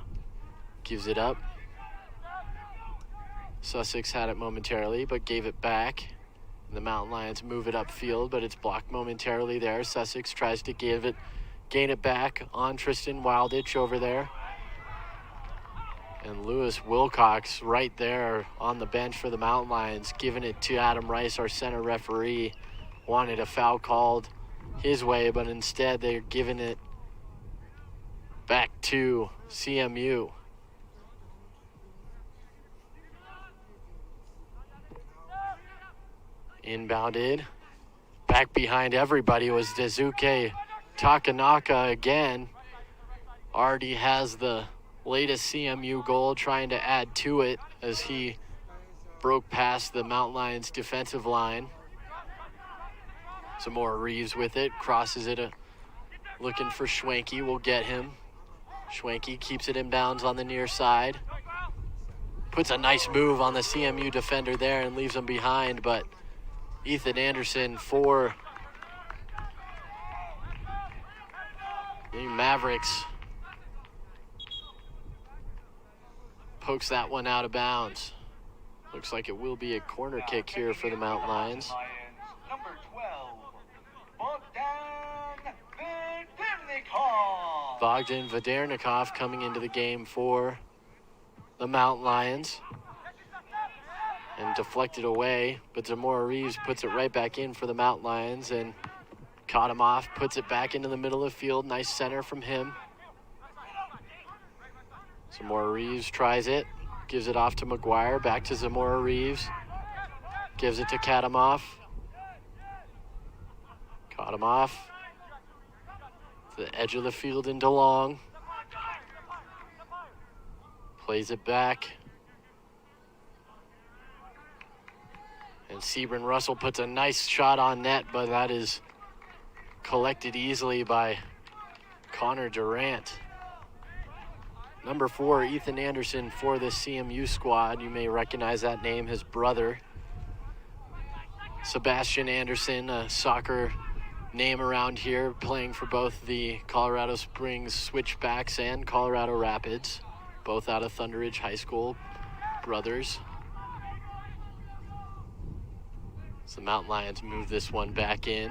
Gives it up. Sussex had it momentarily, but gave it back. The Mountain Lions move it upfield, but it's blocked momentarily there. Sussex tries to gain it back on Tristan Wilditch over there. And Lewis Wilcox right there on the bench for the Mountain Lions, giving it to Adam Rice, our center referee. Wanted a foul called his way, but instead they're giving it back to CMU. Inbounded. Back behind everybody was Daisuke Takanaka again. Already has the latest CMU goal, trying to add to it as he broke past the Mountain Lions defensive line. Some more Reeves with it, crosses it, looking for Schwenke, will get him. Schwenke keeps it inbounds on the near side. Puts a nice move on the CMU defender there and leaves him behind, but Ethan Anderson for the Mavericks pokes that one out of bounds. Looks like it will be a corner kick here for the Mountain Lions.
Number 12, Bogdan Vedernikov.
Bogdan Vedernikov coming into the game for the Mountain Lions. And deflected away, but Zamora Reeves puts it right back in for the Mountain Lions, and Kodamoff puts it back into the middle of the field. Nice center from him. Zamora Reeves tries it, gives it off to McGuire, back to Zamora Reeves, gives it to Kodamoff. Kodamoff, to the edge of the field in DeLong. Plays it back. And Sebron Russell puts a nice shot on net, but that is collected easily by Connor Durant. Number 4, Ethan Anderson for the CMU squad. You may recognize that name, his brother. Sebastian Anderson, a soccer name around here, playing for both the Colorado Springs Switchbacks and Colorado Rapids, both out of Thunder Ridge High School, brothers. So the Mountain Lions move this one back in.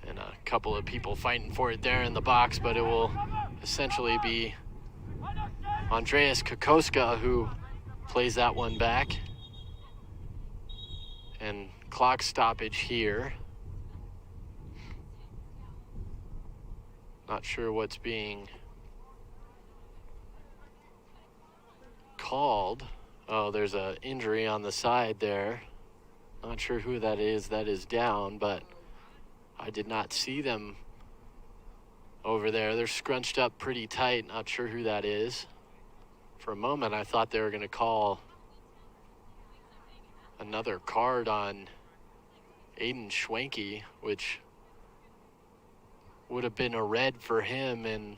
And a couple of people fighting for it there in the box, but it will essentially be Andreas Kokoska who plays that one back. And clock stoppage here. Not sure what's being called. Oh, there's an injury on the side there. Not sure who that is down, but I did not see them over there. They're scrunched up pretty tight. Not sure who that is. For a moment, I thought they were going to call another card on Aiden Schwenke, which would have been a red for him, and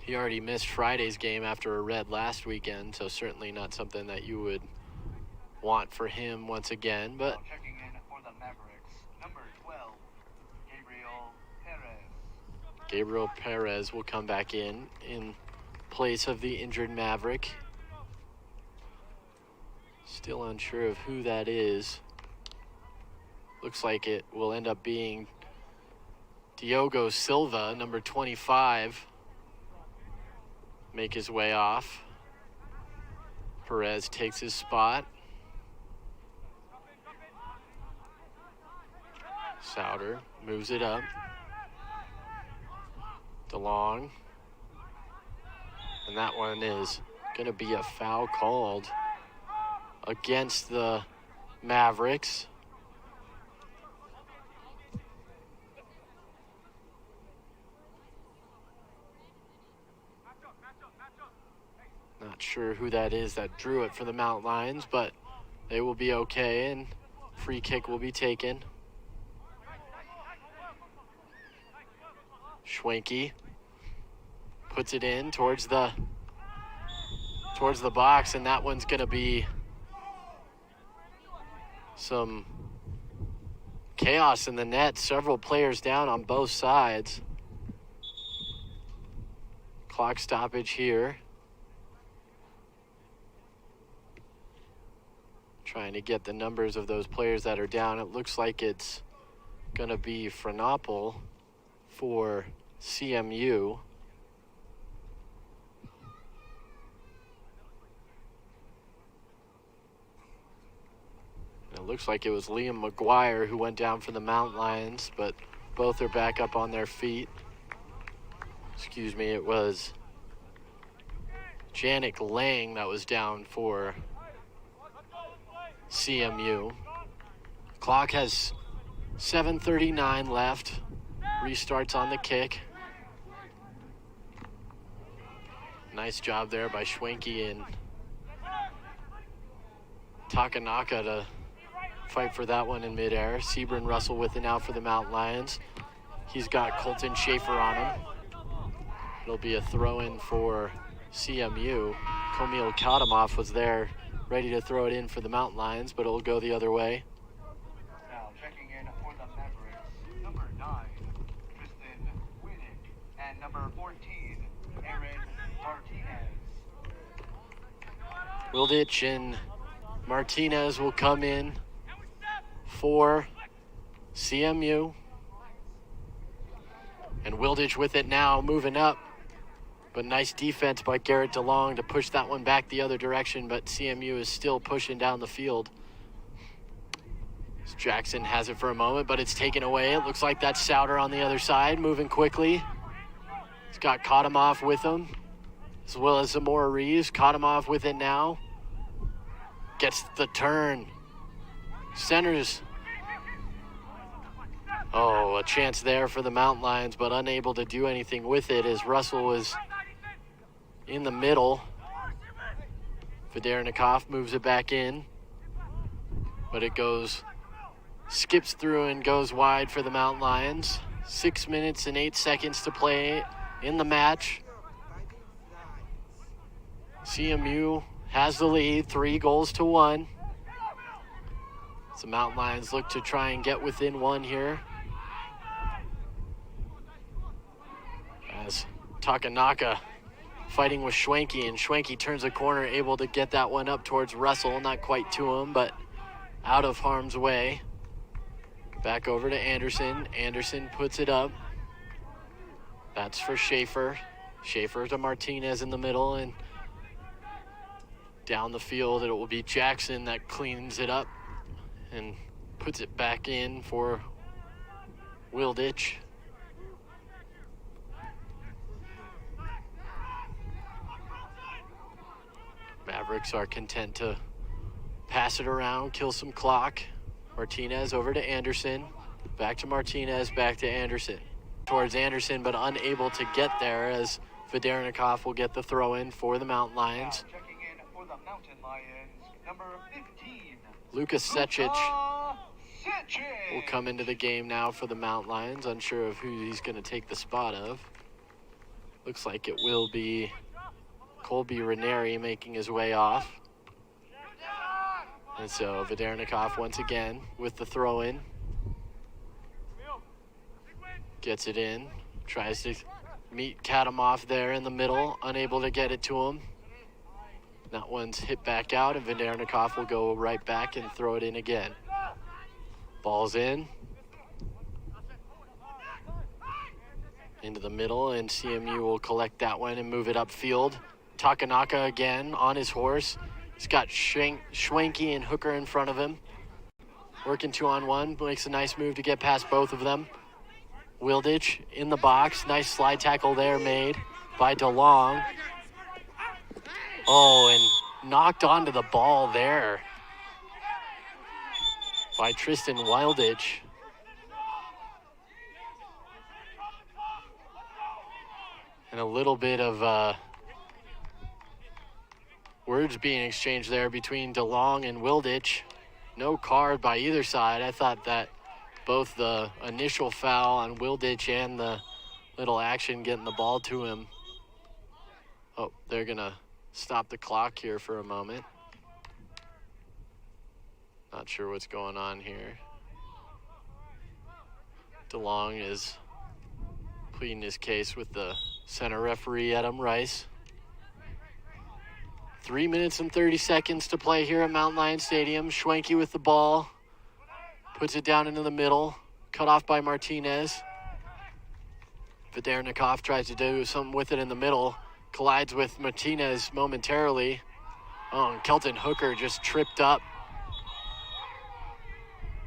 he already missed Friday's game after a red last weekend, so certainly not something that you would want for him once again. But
Checking in for the Mavericks, number 12, Gabriel
Gabriel Perez will come back in place of the injured Maverick. Still unsure of who that is. Looks like it will end up being Diogo Silva, number 25, make his way off. Perez takes his spot. Souter moves it up. DeLong. And that one is going to be a foul called against the Mavericks. Not sure who that is that drew it for the Mountain Lions, but they will be okay, and free kick will be taken. Schwenke puts it in towards the box, and that one's going to be some chaos in the net. Several players down on both sides. Clock stoppage here. Trying to get the numbers of those players that are down. It looks like it's going to be Frenopel for CMU. It looks like it was Liam McGuire who went down for the Mountain Lions, but both are back up on their feet. Excuse me, it was Janik Lang that was down for CMU. Clock has 7:39 left. Restarts on the kick. Nice job there by Schwenke and Takanaka to fight for that one in midair. Sebron Russell with it now for the Mountain Lions. He's got Colton Schaefer on him. It'll be a throw-in for CMU. Kamil Kadamov was there ready to throw it in for the Mountain Lions, but it'll go the other way.
Now checking in for the Mavericks, number 9, Tristan Winnick, and number 14, Aaron Martinez.
Wilditch and Martinez will come in for CMU. And Wilditch with it now, moving up. But nice defense by Garrett DeLong to push that one back the other direction, but CMU is still pushing down the field. Jackson has it for a moment, but it's taken away. It looks like that's Souter on the other side, moving quickly. He's got Kadamov with him, as well as Zamora Reeves. Kadamov with it now. Gets the turn. Centers. Oh, a chance there for the Mountain Lions, but unable to do anything with it as Russell was in the middle. Federnikov moves it back in, but it skips through and goes wide for the Mountain Lions. 6 minutes and 8 seconds to play in the match. CMU has the lead, 3-1. So Mountain Lions look to try and get within one here. As Takanaka fighting with Schwenke, and Schwenke turns a corner, able to get that one up towards Russell. Not quite to him, but out of harm's way. Back over to Anderson. Anderson puts it up. That's for Schaefer. Schaefer to Martinez in the middle, and down the field it will be Jackson that cleans it up and puts it back in for Wilditch. Mavericks are content to pass it around, kill some clock. Martinez over to Anderson. Back to Martinez, back to Anderson. Towards Anderson, but unable to get there as Federnikov will get the throw in for the Mountain Lions.
Now checking in for the Mountain Lions, number 15.
Lucas Secic will come into the game now for the Mountain Lions. Unsure of who he's going to take the spot of. Looks like it will be Colby Ranieri making his way off. And so Federnikov once again with the throw in. Gets it in. Tries to meet Katamoff there in the middle, unable to get it to him. That one's hit back out, and Vidernikov will go right back and throw it in again. Ball's in. Into the middle, and CMU will collect that one and move it upfield. Takanaka again on his horse. He's got Schwenke and Hooker in front of him. Working 2-on-1, makes a nice move to get past both of them. Wilditch in the box. Nice slide tackle there made by DeLong. Oh, and knocked onto the ball there by Tristan Wilditch. And a little bit of words being exchanged there between DeLong and Wilditch. No card by either side. I thought that both the initial foul on Wilditch and the little action getting the ball to him. Oh, they're going to stop the clock here for a moment. Not sure what's going on here. DeLong is pleading his case with the center referee, Adam Rice. 3 minutes and 30 seconds to play here at Mountain Lion Stadium. Schwenke with the ball. Puts it down into the middle. Cut off by Martinez. Vidernikov tries to do something with it in the middle. Collides with Martinez momentarily. Oh, and Kelton Hooker just tripped up.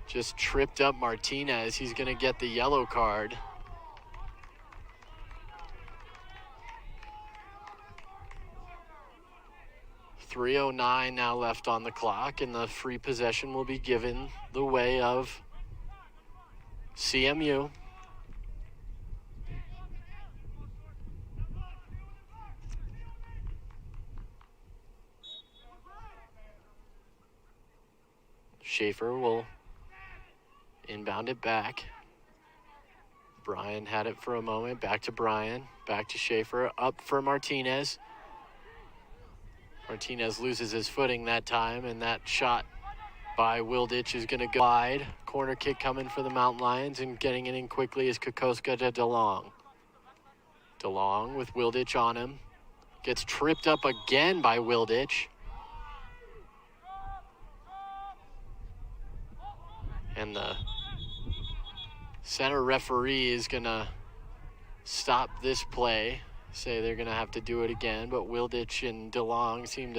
Just tripped up Martinez. He's going to get the yellow card. .309 now left on the clock, and the free possession will be given the way of CMU. Schaefer will inbound it back. Brian had it for a moment. Back to Brian. Back to Schaefer. Up for Martinez. Martinez loses his footing that time, and that shot by Wilditch is going to go wide. Corner kick coming for the Mountain Lions, and getting it in quickly is Kokoska to DeLong. DeLong with Wilditch on him. Gets tripped up again by Wilditch. And the center referee is going to stop this play. Say they're going to have to do it again, but Wilditch and DeLong seem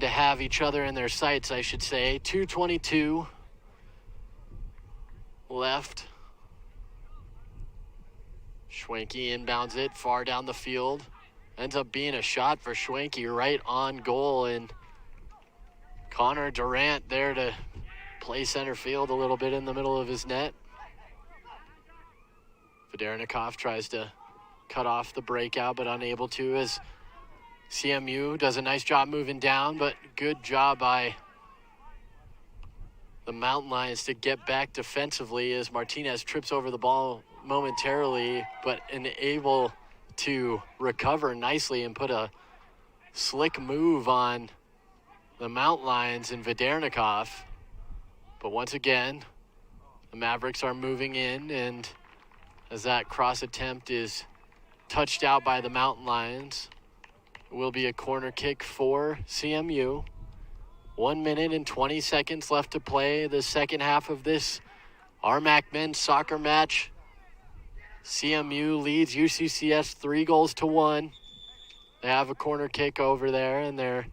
to have each other in their sights, I should say. 2:22 left. Schwenke inbounds it far down the field. Ends up being a shot for Schwenke right on goal, and Connor Durant there to play center field a little bit in the middle of his net. Vidernikov tries to cut off the breakout, but unable to, as CMU does a nice job moving down, but good job by the Mountain Lions to get back defensively as Martinez trips over the ball momentarily, but able to recover nicely and put a slick move on the Mountain Lions and Vidernikov. But once again, the Mavericks are moving in, and as that cross attempt is touched out by the Mountain Lions, it will be a corner kick for CMU. 1 minute and 20 seconds left to play the second half of this RMAC men's soccer match. CMU leads UCCS 3-1. They have a corner kick over there, and they're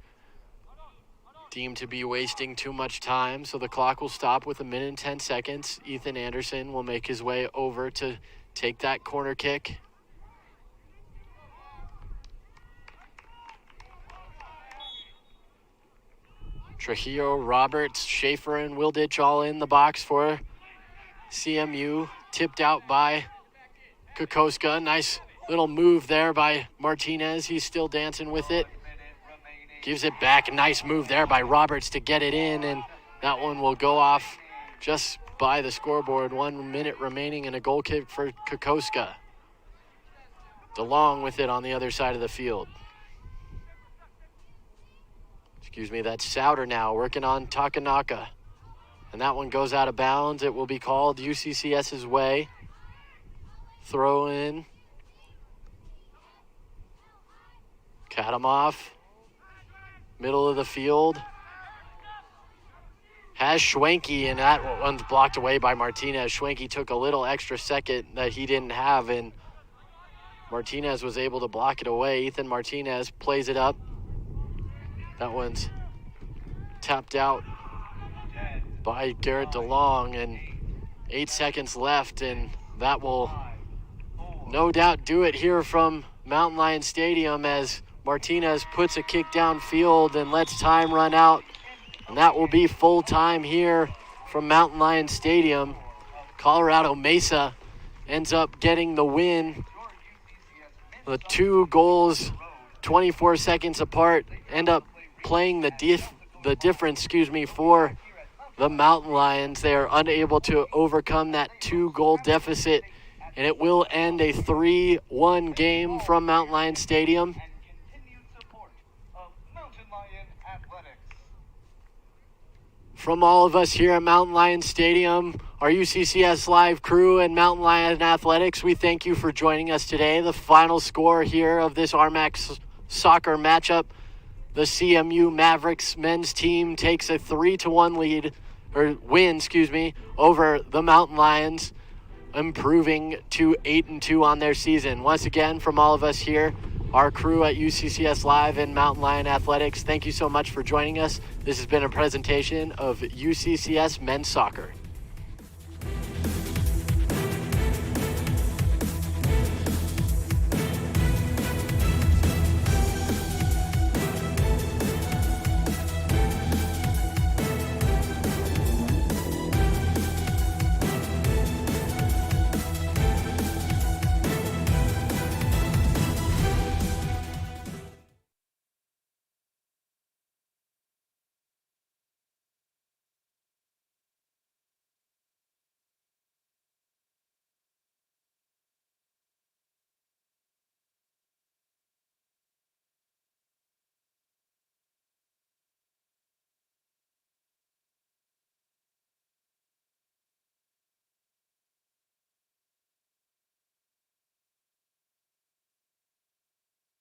deemed to be wasting too much time, so the clock will stop with 1 minute and 10 seconds. Ethan Anderson will make his way over to take that corner kick. Trujillo, Roberts, Schaefer, and Wilditch all in the box for CMU. Tipped out by Kokoska. Nice little move there by Martinez. He's still dancing with it. Gives it back. Nice move there by Roberts to get it in, and that one will go off just by the scoreboard. 1 minute remaining and a goal kick for Kokoska. DeLong with it on the other side of the field. That's Souter now working on Takanaka. And that one goes out of bounds. It will be called UCCS's way. Throw in. Kadamov. Middle of the field. Has Schwenke, and that one's blocked away by Martinez. Schwenke took a little extra second that he didn't have, and Martinez was able to block it away. Ethan Martinez plays it up. That one's tapped out by Garrett DeLong, and 8 seconds left, and that will no doubt do it here from Mountain Lion Stadium as Martinez puts a kick downfield and lets time run out. And that will be full time here from Mountain Lion Stadium. Colorado Mesa ends up getting the win. The 2 goals, 24 seconds apart, end up playing the difference, for the Mountain Lions. They are unable to overcome that 2-goal deficit, and it will end a 3-1 game from Mountain Lion Stadium. From all of us here at Mountain Lion Stadium, our UCCS Live crew and Mountain Lion Athletics, we thank you for joining us today. The final score here of this RMAC soccer matchup, the CMU Mavericks men's team takes a 3-1 win over the Mountain Lions, improving to 8-2 on their season. Once again, from all of us here, our crew at UCCS Live and Mountain Lion Athletics, thank you so much for joining us. This has been a presentation of UCCS Men's Soccer.